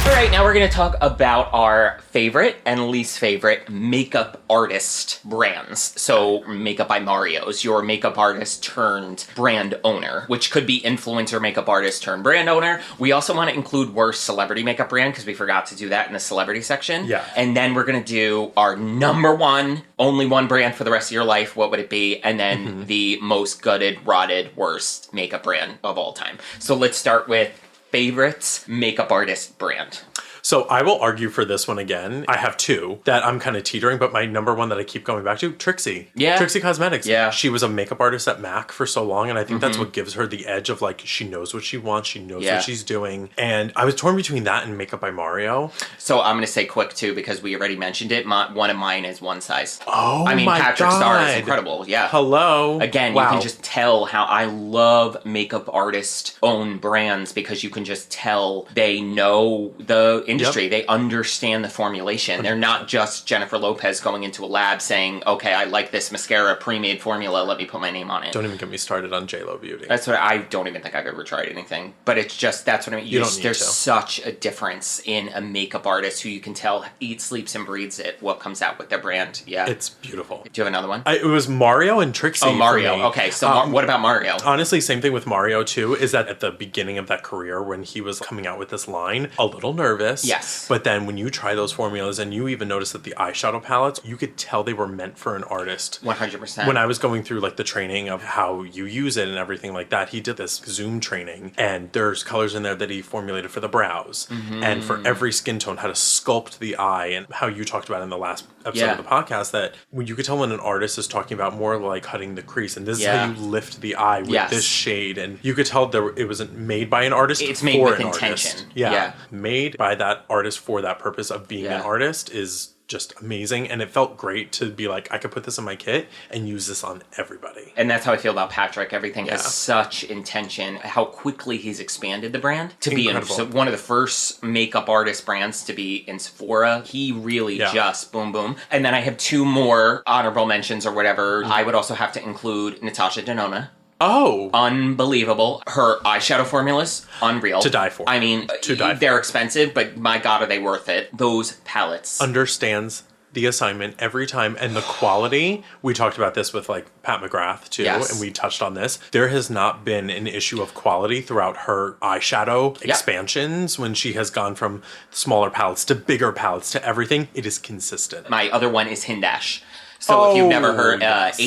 All right, now we're going to talk about our favorite and least favorite makeup artist brands. So, Makeup by Mario's, your makeup artist turned brand owner, which could be influencer makeup artist turned brand owner. We also want to include worst celebrity makeup brand because we forgot to do that in the celebrity section. Yeah. And then we're going to do our number one, only one brand for the rest of your life. What would it be? And then the most gutted, rotted, worst makeup brand of all time. So, let's start with favorite makeup artist brand. So I will argue for this one again. I have 2 that I'm kind of teetering, but my number one that I keep going back to, Trixie. Yeah. Trixie Cosmetics. Yeah. She was a makeup artist at MAC for so long, and I think that's what gives her the edge of like, she knows what she wants, she knows what she's doing. And I was torn between that and Makeup by Mario. So I'm going to say quick too, because we already mentioned it. One of mine is one size. Oh, I mean, my Patrick Star is God. incredible. Yeah. Hello. Again, Wow. you can just tell how I love makeup artist owned brands because you can just tell they know the industry. They understand the formulation. They're not just Jennifer Lopez going into a lab saying, okay, I like this mascara pre-made formula, let me put my name on it. Don't even get me started on JLo Beauty. That's what I don't even think I've ever tried anything. But it's just, that's what I mean. You don't need There's to. such a difference in a makeup artist who you can tell eats, sleeps, and breathes it, what comes out with their brand. Yeah. It's beautiful. Do you have another one? It was Mario and Trixie. Oh, Mario. for me. Okay, so what about Mario? Honestly, same thing with Mario too, is that at the beginning of that career when he was coming out with this line, a little nervous. Yes. But then when you try those formulas and you even notice that the eyeshadow palettes, you could tell they were meant for an artist. 100%. When I was going through like the training of how you use it and everything like that, he did this Zoom training and there's colors in there that he formulated for the brows. And for every skin tone, how to sculpt the eye, and how you talked about in the last episode of the podcast that when you could tell when an artist is talking about more like cutting the crease, and this is how you lift the eye with this shade, and you could tell it wasn't made by an artist. It's made for with an intention. Artist. Yeah, made by that artist for that purpose of being an artist is just amazing, and it felt great to be like, I could put this in my kit and use this on everybody. And that's how I feel about Patrick. Everything has such intention. How quickly he's expanded the brand to be one of the first makeup artist brands to be in Sephora. He really just boom, boom. And then I have 2 more honorable mentions or whatever. I would also have to include Natasha Denona. Oh. Unbelievable. Her eyeshadow formulas, unreal. To die for. I mean, they're expensive, but my God, are they worth it. Those palettes. Understands the assignment every time, and the quality. We talked about this with like Pat McGrath too, and we touched on this. There has not been an issue of quality throughout her eyeshadow expansions when she has gone from smaller palettes to bigger palettes to everything. It is consistent. My other one is Hindash. So if you've never heard Hindash,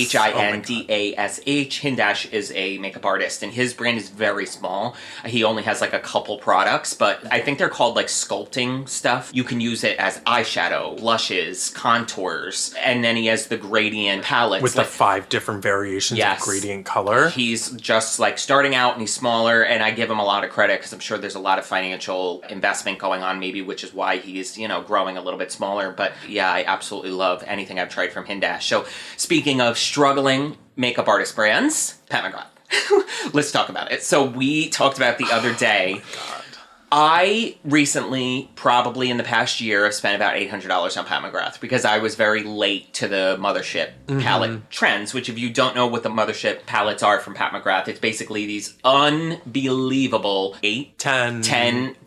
Hindash is a makeup artist, and his brand is very small. He only has like a couple products, but I think they're called like sculpting stuff. You can use it as eyeshadow, blushes, contours, and then he has the gradient palettes. With the 5 different variations of gradient color. He's just like starting out and he's smaller, and I give him a lot of credit because I'm sure there's a lot of financial investment going on maybe, which is why he's, growing a little bit smaller. But yeah, I absolutely love anything I've tried from Hindash. So, speaking of struggling makeup artist brands, Pat McGrath. Let's talk about it. So, we talked about the other day. I recently, probably in the past year, have spent about $800 on Pat McGrath because I was very late to the Mothership palette trends, which if you don't know what the Mothership palettes are from Pat McGrath, it's basically these unbelievable 10 pan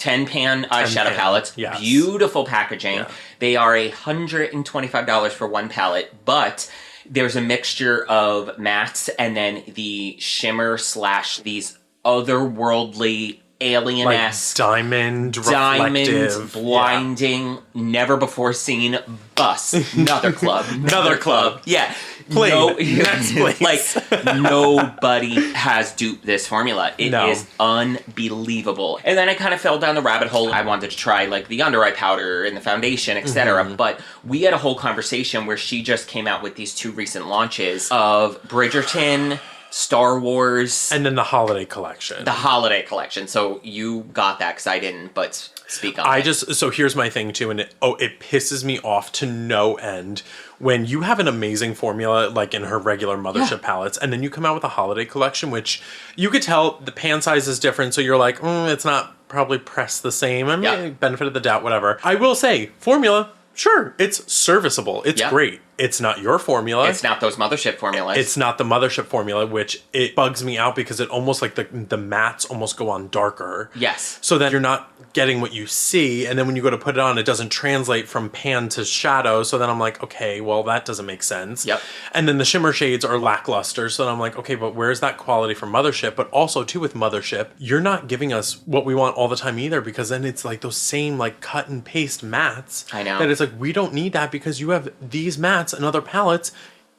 eyeshadow palettes. Yes. Beautiful packaging. Yeah. They are $125 for one palette, but there's a mixture of mattes and then the shimmer / these otherworldly alien-esque, like diamond, blinding, never before seen bus. Another club. Another club. Yeah. Plain. No, Next, please. like nobody has duped this formula. It is unbelievable. And then I kind of fell down the rabbit hole. I wanted to try like the under eye powder and the foundation, etc. But we had a whole conversation where she just came out with these two recent launches of Bridgerton, Star Wars, and then the holiday collection. The holiday collection. So you got that because I didn't, but speak on it. So here's my thing too, and it pisses me off to no end when you have an amazing formula like in her regular mothership palettes, and then you come out with a holiday collection, which you could tell the pan size is different, so you're like, it's not probably pressed the same. I mean, benefit of the doubt, whatever. I will say, formula, sure, it's serviceable. It's great. It's not your formula. It's not those mothership formulas. It's not the mothership formula, which it bugs me out because it almost like the mattes almost go on darker. Yes. So then you're not getting what you see, and then when you go to put it on, it doesn't translate from pan to shadow. So then I'm like, okay, well, that doesn't make sense. Yep. And then the shimmer shades are lackluster. So then I'm like, okay, but where's that quality from mothership? But also too with mothership, you're not giving us what we want all the time either, because then it's like those same like cut and paste mattes. I know. That it's like, we don't need that because you have these mattes and other palettes.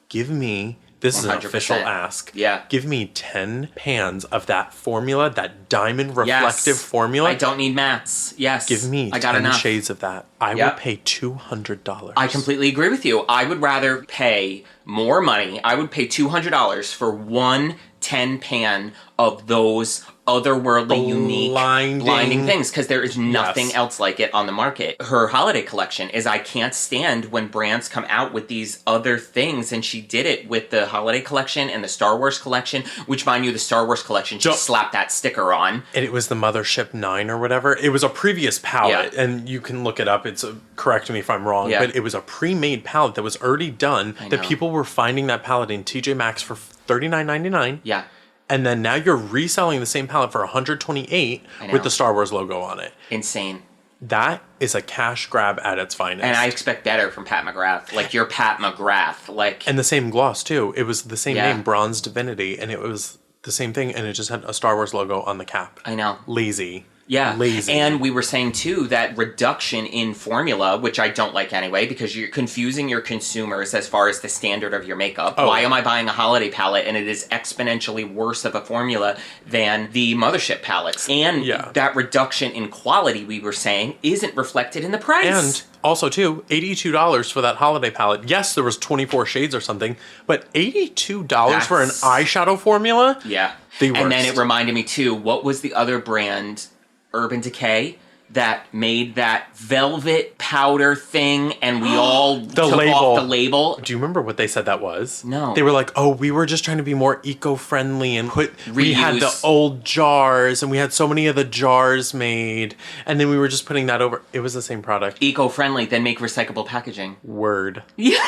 Give me, this is an 100%. official ask. Yeah. Give me 10 pans of that formula, that diamond reflective formula. I don't need mattes. Yes. Give me I got 10 enough. shades of that. I will pay $200. I completely agree with you. I would rather pay more money. I would pay $200 for one 10 pan of those otherworldly, unique, blinding things, because there is nothing else like it on the market. Her holiday collection is, I can't stand when brands come out with these other things, and she did it with the holiday collection and the Star Wars collection, which, mind you, the Star Wars collection, she slapped that sticker on. And it was the Mothership 9 or whatever. It was a previous palette, and you can look it up. It's correct me if I'm wrong, but it was a pre-made palette that was already done, that people were finding that palette in TJ Maxx for $39.99. Yeah. And then now you're reselling the same palette for $128 with the Star Wars logo on it. Insane. That is a cash grab at its finest. And I expect better from Pat McGrath. Like, you're Pat McGrath. Like, and the same gloss, too. It was the same name, Bronze Divinity, and it was the same thing, and it just had a Star Wars logo on the cap. I know. Lazy. Yeah. Lazy. And we were saying, too, that reduction in formula, which I don't like anyway, because you're confusing your consumers as far as the standard of your makeup. Why am I buying a holiday palette and it is exponentially worse of a formula than the mothership palettes? And that reduction in quality, we were saying, isn't reflected in the price. And also, too, $82 for that holiday palette. Yes, there was 24 shades or something, but $82 for an eyeshadow formula? Yeah. The worst. And then it reminded me, too, what was the other brand, Urban Decay, that made that velvet powder thing, and we all took off the label. Do you remember what they said that was? No. They were like, we were just trying to be more eco-friendly and we had the old jars, and we had so many of the jars made, and then we were just putting that over. It was the same product. Eco-friendly, then make recyclable packaging. Word. Yeah.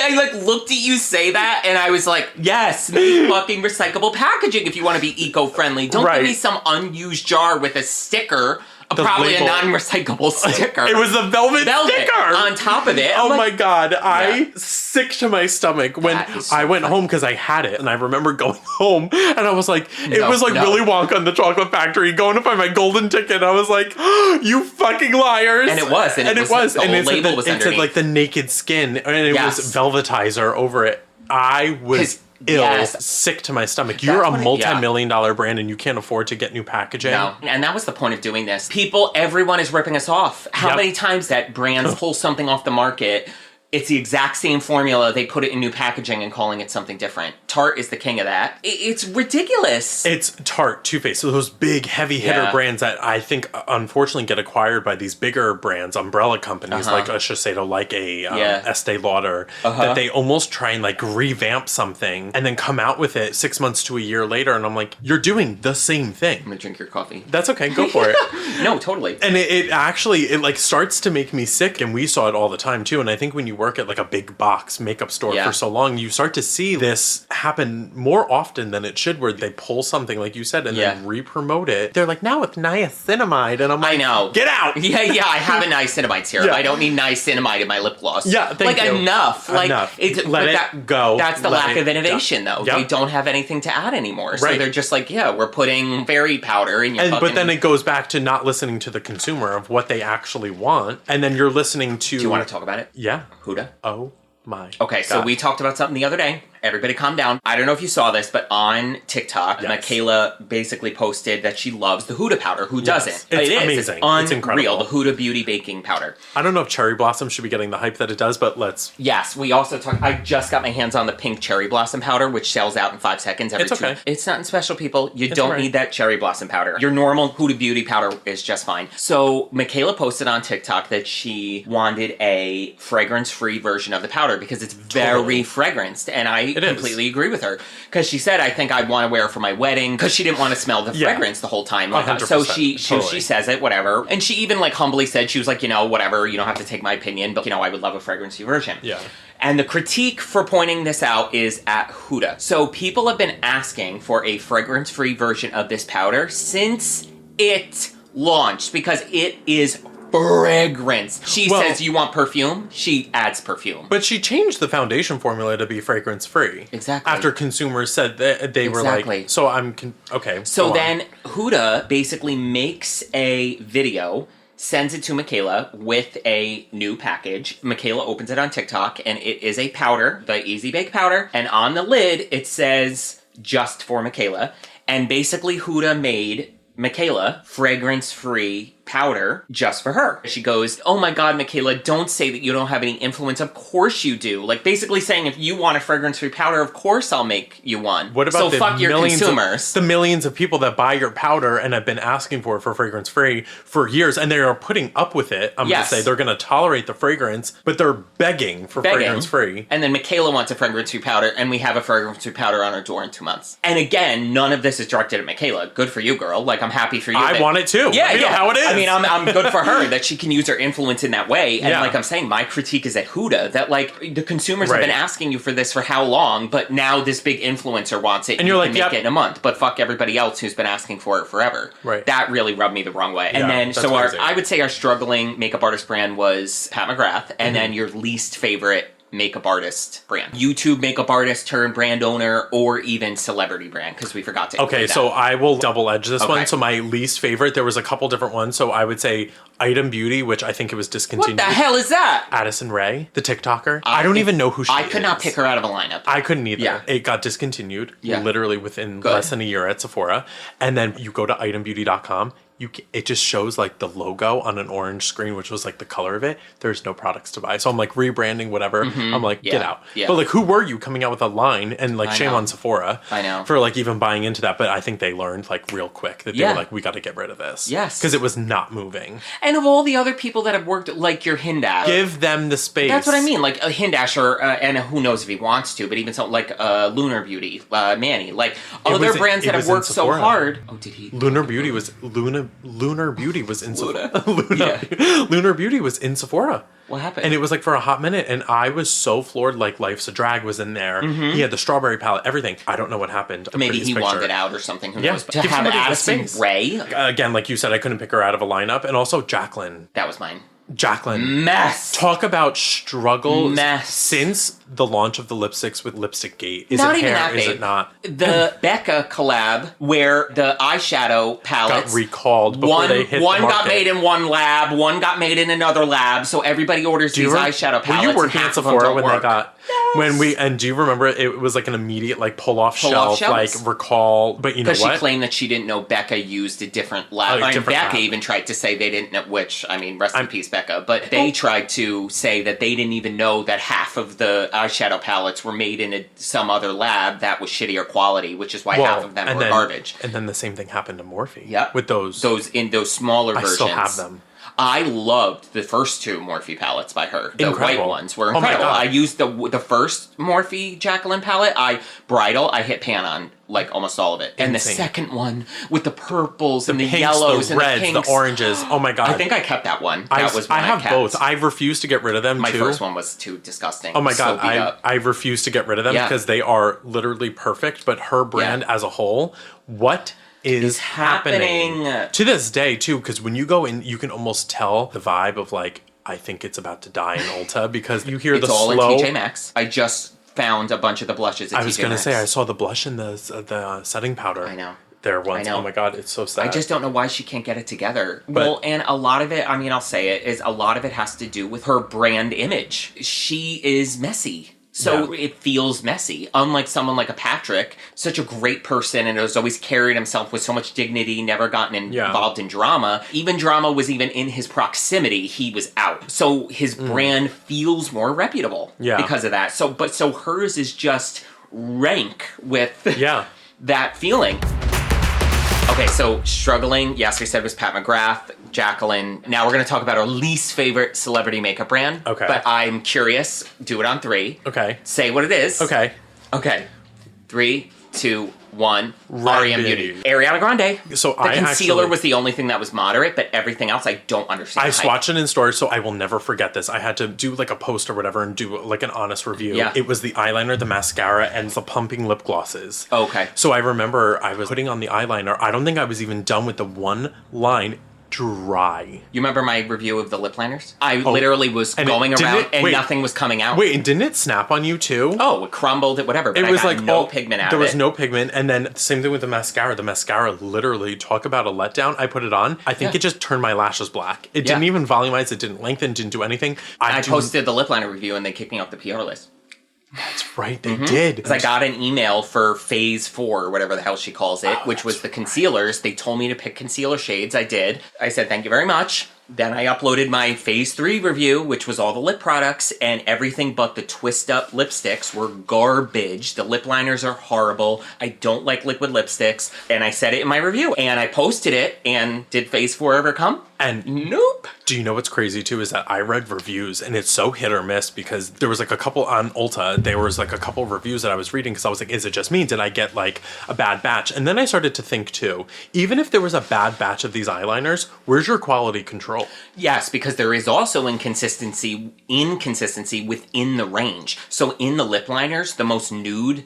I looked at you say that, and I was like, yes, make fucking recyclable packaging if you want to be eco-friendly. Don't give me some unused jar with a sticker, probably a non-recyclable sticker. It was a velvet sticker on top of it. Oh my God. I sick to my stomach when I went home, because I had it, and I remember going home, and I was like, it was like Willy Wonka and the Chocolate Factory going to find my golden ticket. I was like, you fucking liars. And it was. And it was. And the label was underneath. It said like the naked skin, and it was velvetizer over it. I was sick to my stomach. You're a multi-million-dollar brand, and you can't afford to get new packaging. No, and that was the point of doing this. Everyone is ripping us off. How many times that brands pull something off the market, it's the exact same formula, they put it in new packaging and calling it something different. Tarte is the king of that. It's ridiculous. It's Tarte, Too Faced, so those big heavy hitter brands that I think unfortunately get acquired by these bigger brands, umbrella companies like a Shiseido, like a Estee Lauder, that they almost try and like revamp something and then come out with it 6 months to a year later, and I'm like, you're doing the same thing. I'm gonna drink your coffee. That's okay, go for it. No, totally. And it actually like starts to make me sick, and we saw it all the time too, and I think when you work work at like a big box makeup store Yeah. for so long, you start to see this happen more often than it should, where they pull something, like you said, and then re-promote it. They're like, now with niacinamide. And I'm like, I know. Get out. Yeah, I have a niacinamide serum. Yeah. I don't need niacinamide in my lip gloss. Yeah, thank you. Enough. Like, Enough. Let Let it it go. That's the Let lack it of innovation, go. though. Yep. They don't have anything to add anymore. So Right. they're just like, yeah, we're putting fairy powder in your But then it goes back to not listening to the consumer of what they actually want. And then you're listening to... Do you want to talk about it? Yeah. Huda? Oh my Okay, so God. we talked about something the other day. Everybody calm down. I don't know if you saw this, but on TikTok, Yes. Michaela basically posted that she loves the Huda powder. Who doesn't? It's It is. amazing. It's It's unreal. incredible. The Huda Beauty Baking Powder. I don't know if Cherry Blossom should be getting the hype that it does, but let's... Yes, we also talked. I just got my hands on the pink cherry blossom powder, which sells out in 5 seconds every It's okay. It's nothing special, people. You don't alright. need that cherry blossom powder. Your normal Huda Beauty powder is just fine. So Michaela posted on TikTok that she wanted a fragrance-free version of the powder because it's very Totally. fragranced, and I is. completely agree with her because she said, "I think I'd want to wear it for my wedding," because she didn't want to smell the Yeah. fragrance the whole time. Like, 100%. so she Totally. says it, whatever, and she even like humbly said she was like, whatever, you don't have to take my opinion, but I would love a fragrance-free version. Yeah. And the critique for pointing this out is at Huda. So people have been asking for a fragrance-free version of this powder since it launched because it is fragrance. She Well- says, you want perfume? She adds perfume. But she changed the foundation formula to be fragrance-free. Exactly. After consumers said that they were Exactly. like... So I'm... okay. So go on. then Huda basically makes a video, sends it to Michaela with a new package. Michaela opens it on TikTok, and it is a powder, the Easy Bake powder. And on the lid, it says, just for Michaela. And basically Huda made Michaela fragrance-free powder just for her. She goes, oh my God, Michaela, don't say that you don't have any influence. Of course you do. Like basically saying, if you want a fragrance-free powder, of course I'll make you one. What about so the fuck your millions consumers. the millions of people that buy your powder and have been asking for it for fragrance-free for years, and they are putting up with it. I'm Yes. going to say they're going to tolerate the fragrance, but they're begging for fragrance-free. And then Michaela wants a fragrance-free powder, and we have a fragrance-free powder on our door in 2 months. And again, none of this is directed at Michaela. Good for you, girl. Like, I'm happy for you. I that- want it too. Yeah, Let me yeah. know how it is. I mean, I'm good for her that she can use her influence in that way. And Yeah. like I'm saying, my critique is at Huda that like the consumers have Right. been asking you for this for how long, but now this big influencer wants it, And you're you like, can make yep. it in a month. But fuck everybody else who's been asking for it forever. Right. That really rubbed me the wrong way. Yeah, And then that's so crazy. I would say our struggling makeup artist brand was Pat McGrath, and Mm-hmm. then your least favorite makeup artist brand, YouTube makeup artist turned brand owner, or even celebrity brand, because we forgot to Okay, include so that. I will double edge this Okay. one. So my least favorite, there was a couple different ones. So I would say Item Beauty, which I think it was What discontinued. the hell is that? Addison Rae, the TikToker. I don't even know who she is. I could not pick her out of a lineup. I couldn't either. Yeah. It got discontinued Yeah. literally within Good. less than a year at Sephora. And then you go to itembeauty.com. It just shows like the logo on an orange screen, which was like the color of it. There's no products to buy. So I'm like rebranding, whatever. I'm like, get Yeah. out. Yeah. But like, who were you coming out with a line? And like, I shame know. on Sephora. I know. For like even buying into that. But I think they learned like real quick that they Yeah. were like, we got to get rid of this. Yes. Because it was not moving. And of all the other people that have worked, like your Hindash. Give them the space. That's what I mean. Like a Hindash, or and who knows if he wants to, but even something like Lunar Beauty, Manny, like other was- brands it that was have in worked so Sephora. hard. Oh, did he? Lunar Beauty was in Sephora. Yeah. Lunar Beauty was in Sephora. What happened? And it was like for a hot minute, and I was so floored. Like Life's a Drag was in there. He had the strawberry palette, everything. I don't know what happened. Maybe Prettiest he picture. wanted out or something. Who Yeah, knows? But to give have somebody the Addison space. Rae, Again, like you said, I couldn't pick her out of a lineup, and also Jacqueline. that was mine. Jacqueline. Mess. Talk about struggle Mess. since the launch of the lipsticks with Lipstick Gate. Is Not it even hair? that, Is babe. it not? The Becca collab, where the eyeshadow palettes Got recalled before they hit one the got market. made in one lab, one got made in another lab, so everybody orders these eyeshadow palettes. Were you working and at half of them Sephora don't when work. they got and do you remember it was like an immediate like pull off Pull-off shelf like shelves. recall, but you know Because what? she claimed that she didn't know Becca used a different lab. Oh, a I mean, different Becca lab. even tried to say they didn't know, which, I mean, rest in peace, Becca. But they tried to say that they didn't even know that half of the eyeshadow palettes were made in some other lab that was shittier quality, which is why half of them were garbage. And then the same thing happened to Morphe. Yep. With those In those smaller I versions. still have them. I loved the first 2 Morphe palettes by her. The Incredible. white ones were Oh my incredible. God. I used the first Morphe Jacqueline palette. I hit pan on like almost all of it. And the Insane. second one with the purples and the pinks, yellows the and reds, the pinks. the oranges. Oh my God. I think I kept that one. That was one I have kept. both. I refuse to get rid of them My too. first one was too disgusting. Oh my So God, beat up. I refuse to get rid of them Yeah. because they are literally perfect. But her brand as a whole, what is happening? To this day too? Because when you go in, you can almost tell the vibe of like, I think it's about to die in Ulta because you hear It's the all slow. in TJ Maxx. I just found a bunch of the blushes at TJ Maxx. I was gonna say I saw the blush and the setting powder. I know. There once. I know. Oh my God, it's so sad. I just don't know why she can't get it together. Well, and a lot of it, I mean, I'll say it, is a lot of it has to do with her brand image. She is messy. So it feels messy. Unlike someone like a Patrick, such a great person and has always carried himself with so much dignity, never gotten involved in drama. Even drama was even in his proximity, he was out. So his brand feels more reputable because of that. So hers is just rank with that feeling. Okay, so struggling, yes, we said it was Pat McGrath, Jacqueline. Now we're going to talk about our least favorite celebrity makeup brand. Okay. But I'm curious. Do it on 3. Okay. Say what it is. Okay. Okay. 3, 2, 1. Red REM Beauty. Beauty. Ariana Grande. So the I concealer actually- was the only thing that was moderate, but everything else I don't understand. I swatched it in stores, so I will never forget this. I had to do like a post or whatever and do like an honest review. Yeah. It was the eyeliner, the mascara, and the pumping lip glosses. Okay. So I remember I was putting on the eyeliner. I don't think I was even done with the one line. Dry. You remember my review of the lip liners? I literally was going around and nothing was coming out. Wait, and didn't it snap on you too? Oh, it crumbled, whatever. But It was I got like no pigment out of it. There was no pigment, and then same thing with the mascara. The mascara literally, talk about a letdown. I put it on. I think it just turned my lashes black. It didn't even volumize. It didn't lengthen. Didn't do anything. I posted the lip liner review and they kicked me off the PR list. That's right, they did. Because I got an email for phase 4, or whatever the hell she calls it, which was the concealers. They told me to pick concealer shades. I did. I said, thank you very much. Then I uploaded my phase 3 review, which was all the lip products, and everything but the twist up lipsticks were garbage. The lip liners are horrible. I don't like liquid lipsticks. And I said it in my review. And I posted it, and did phase 4 ever come? And nope. Do you know what's crazy too is that I read reviews and it's so hit or miss because there was like a couple on Ulta. There was like a couple of reviews that I was reading because I was like, is it just me? Did I get like a bad batch? And then I started to think too, even if there was a bad batch of these eyeliners, where's your quality control? Yes, because there is also inconsistency within the range. So in the lip liners, the most nude,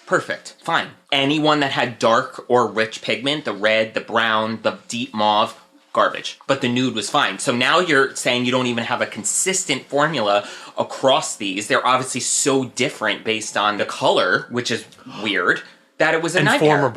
perfect, fine. Anyone that had dark or rich pigment, the red, the brown, the deep mauve, garbage. But the nude was fine. So now you're saying you don't even have a consistent formula across these. They're obviously so different based on the color, which is weird, that it was a nightmare.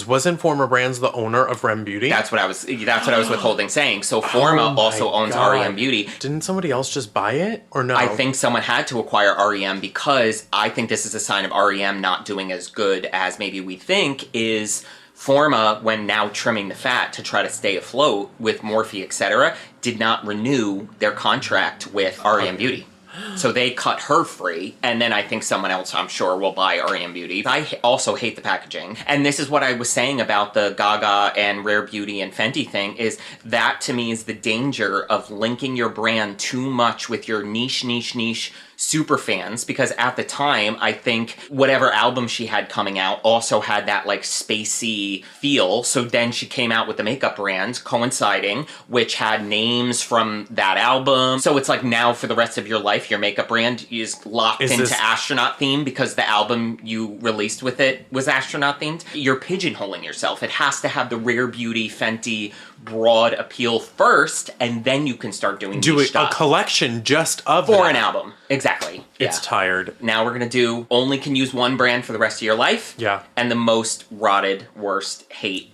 Wasn't Former Brands the owner of Rem Beauty? That's what I was withholding saying. So Forma also owns REM Beauty. Didn't somebody else just buy it or no? I think someone had to acquire REM because I think this is a sign of REM not doing as good as maybe we think is Forma, when now trimming the fat to try to stay afloat with Morphe, etc., did not renew their contract with REM Beauty. So they cut her free, and then I think someone else, I'm sure, will buy REM Beauty. I also hate the packaging. And this is what I was saying about the Gaga and Rare Beauty and Fenty thing, is that to me is the danger of linking your brand too much with your niche super fans, because at the time, I think whatever album she had coming out also had that like spacey feel. So then she came out with the makeup brand coinciding, which had names from that album. So it's like now for the rest of your life, your makeup brand is locked into astronaut theme because the album you released with it was astronaut themed. You're pigeonholing yourself. It has to have the Rare Beauty, Fenty, broad appeal first, and then you can start doing a collection just of for an album. Exactly. It's tired. Now we're gonna do only can use one brand for the rest of your life. Yeah. And the most rotted, worst, hate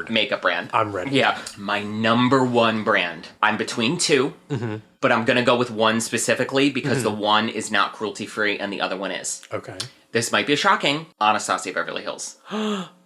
makeup brand. I'm ready. Yeah. My number one brand. I'm between two, but I'm gonna go with one specifically because the one is not cruelty-free and the other one is. Okay. This might be shocking. Anastasia Beverly Hills.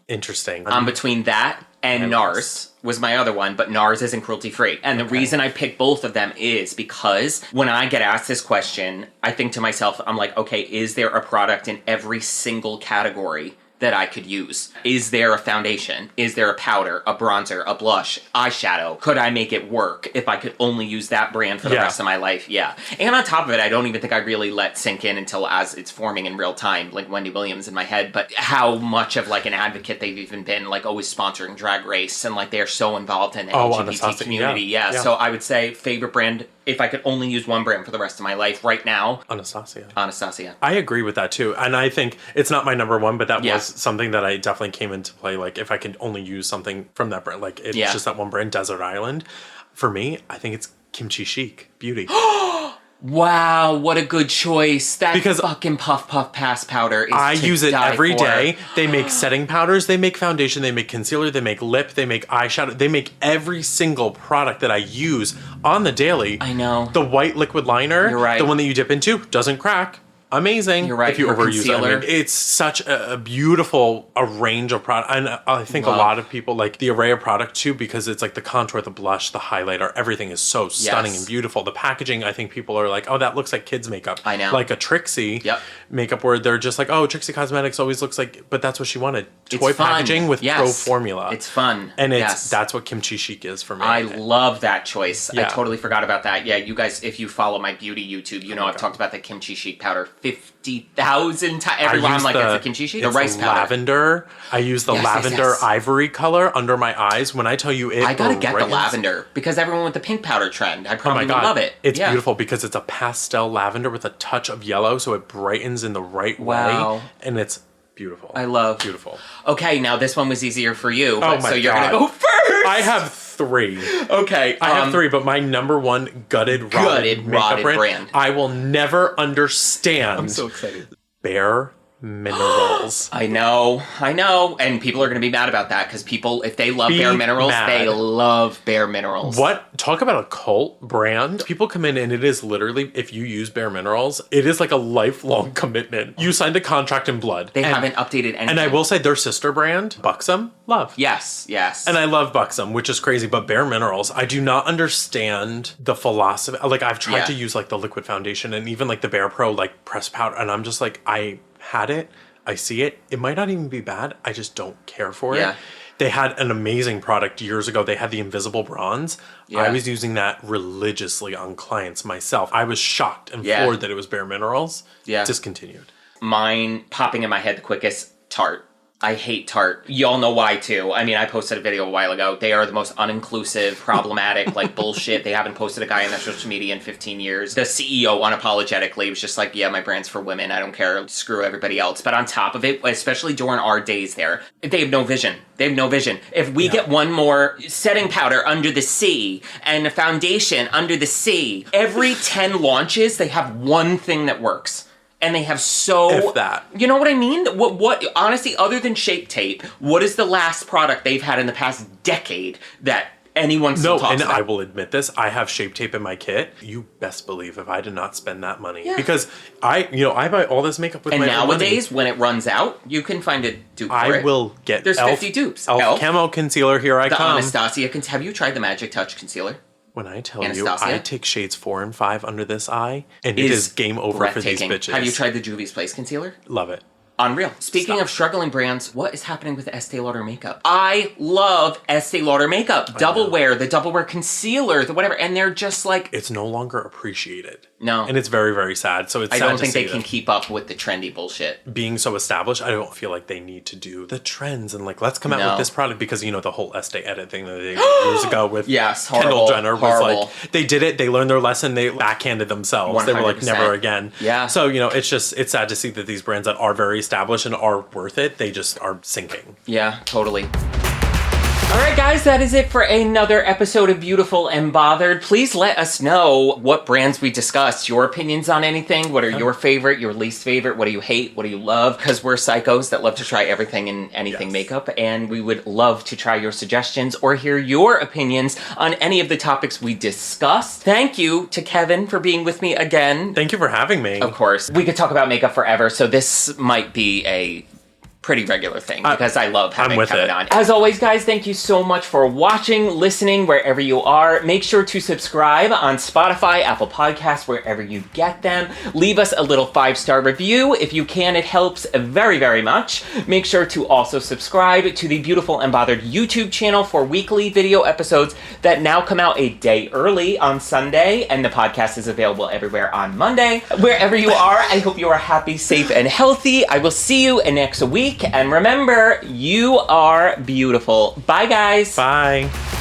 Interesting. I'm between that and NARS was my other one, but NARS isn't cruelty-free. And the reason I picked both of them is because when I get asked this question, I think to myself, I'm like, okay, is there a product in every single category that I could use? Is there a foundation? Is there a powder, a bronzer, a blush, eyeshadow? Could I make it work if I could only use that brand for the rest of my life? Yeah. And on top of it, I don't even think I really let sink in until as it's forming in real time, like Wendy Williams in my head, but how much of like an advocate they've even been, like always sponsoring Drag Race, and like they're so involved in the LGBT community. Yeah. So I would say favorite brand, if I could only use one brand for the rest of my life right now. Anastasia. I agree with that too. And I think it's not my number one, but that was something that I definitely came into play. Like if I could only use something from that brand, like it's just that one brand, Desert Island. For me, I think it's Kimchi Chic Beauty. Wow, what a good choice. That fucking Puff Puff Pass powder is I use it every day. They make setting powders, they make foundation, they make concealer, they make lip, they make eyeshadow. They make every single product that I use on the daily. I know. The white liquid liner, you're right. The one that you dip into, doesn't crack. Amazing. You're right. If you overuse it. I mean, it's such a beautiful range of product. And I think a lot of people like the array of product too, because it's like the contour, the blush, the highlighter, everything is so stunning and beautiful. The packaging, I think people are like, oh, that looks like kids makeup. I know. Like a Trixie makeup where they're just like, oh, Trixie Cosmetics always looks like, but that's what she wanted. Toy packaging with pro formula. It's fun. And that's what Kimchi Chic is for me. I love that choice. I totally forgot about that. Yeah, you guys, if you follow my beauty YouTube, you know I've talked about the Kimchi Chic powder 50,000 times. Everyone I'm like, it's a Kimchi Chic? The rice powder. Lavender. I use the lavender ivory color under my eyes. When I tell you it, I gotta get the lavender because everyone with the pink powder trend. I probably would love it. It's beautiful because it's a pastel lavender with a touch of yellow, so it brightens in the right way, and it's beautiful. I love beautiful. Okay, now this one was easier for you, so you're God. gonna go first. I have 3. Okay, I have 3, but my number one gutted rotted brand I will never understand. I'm so excited. Bare Minerals. I know. And people are going to be mad about that because people, if they love Bare Minerals, they love Bare Minerals. What? Talk about a cult brand. People come in and it is literally, if you use Bare Minerals, it is like a lifelong commitment. You signed a contract in blood. They haven't updated anything. And I will say their sister brand, Buxom, love. Yes. And I love Buxom, which is crazy, but Bare Minerals, I do not understand the philosophy. Like I've tried to use like the liquid foundation and even like the Bare Pro like press powder, and I'm just like, I had it, I see it, it might not even be bad, I just don't care for it. They had an amazing product years ago. They had the invisible bronze. I was using that religiously on clients myself. I was shocked and floored that it was Bare Minerals. Discontinued. Mine popping in my head the quickest, Tarte. I hate Tarte. Y'all know why too. I mean, I posted a video a while ago. They are the most uninclusive, problematic, like bullshit. They haven't posted a guy on their social media in 15 years. The CEO unapologetically was just like, yeah, my brand's for women. I don't care. Screw everybody else. But on top of it, especially during our days there, they have no vision. If we get one more setting powder under the sea and a foundation under the sea, every 10 launches, they have one thing that works. And they have if that. You know what I mean? What honestly, other than Shape Tape, what is the last product they've had in the past decade that anyone still talks about? I will admit this, I have Shape Tape in my kit. You best believe if I did not spend that money. Because I buy all this makeup with my own money. And nowadays, when it runs out, you can find a dupe for it. I will get There's 50 dupes. Elf Camo Concealer, here I come. The Anastasia, have you tried the Magic Touch Concealer? When I tell you, I take shades 4 and 5 under this eye, and it is game over for these bitches. Have you tried the Juvia's Place Concealer? Love it. Unreal. Speaking of struggling brands, what is happening with Estee Lauder makeup? I love Estee Lauder makeup. Double Wear, the Double Wear Concealer, the whatever, and they're just like... It's no longer appreciated. No. And it's very, very sad. So it's I don't think they can keep up with the trendy bullshit. Being so established, I don't feel like they need to do the trends and like, let's come out with this product because, the whole Estee Edit thing that they did years ago with Kendall Jenner was like, they did it, they learned their lesson, they backhanded themselves. 100%. They were like, never again. Yeah. So, it's sad to see that these brands that are very established and are worth it, they just are sinking. Yeah, totally. All right, guys, that is it for another episode of Beautiful and Bothered. Please let us know what brands we discussed, your opinions on anything. What are your favorite, your least favorite? What do you hate? What do you love? Because we're psychos that love to try everything and anything makeup, and we would love to try your suggestions or hear your opinions on any of the topics we discussed. Thank you to Kevin for being with me again. Thank you for having me. Of course. We could talk about makeup forever, so this might be a pretty regular thing because I love having with Kevin it. on. As always, guys, thank you so much for watching, listening, wherever you are. Make sure to subscribe on Spotify, Apple Podcasts, wherever you get them. Leave us a little 5-star review. If you can, it helps very, very much. Make sure to also subscribe to the Beautiful and Bothered YouTube channel for weekly video episodes that now come out a day early on Sunday, and the podcast is available everywhere on Monday. Wherever you are, I hope you are happy, safe, and healthy. I will see you next week. And remember, you are beautiful. Bye, guys. Bye.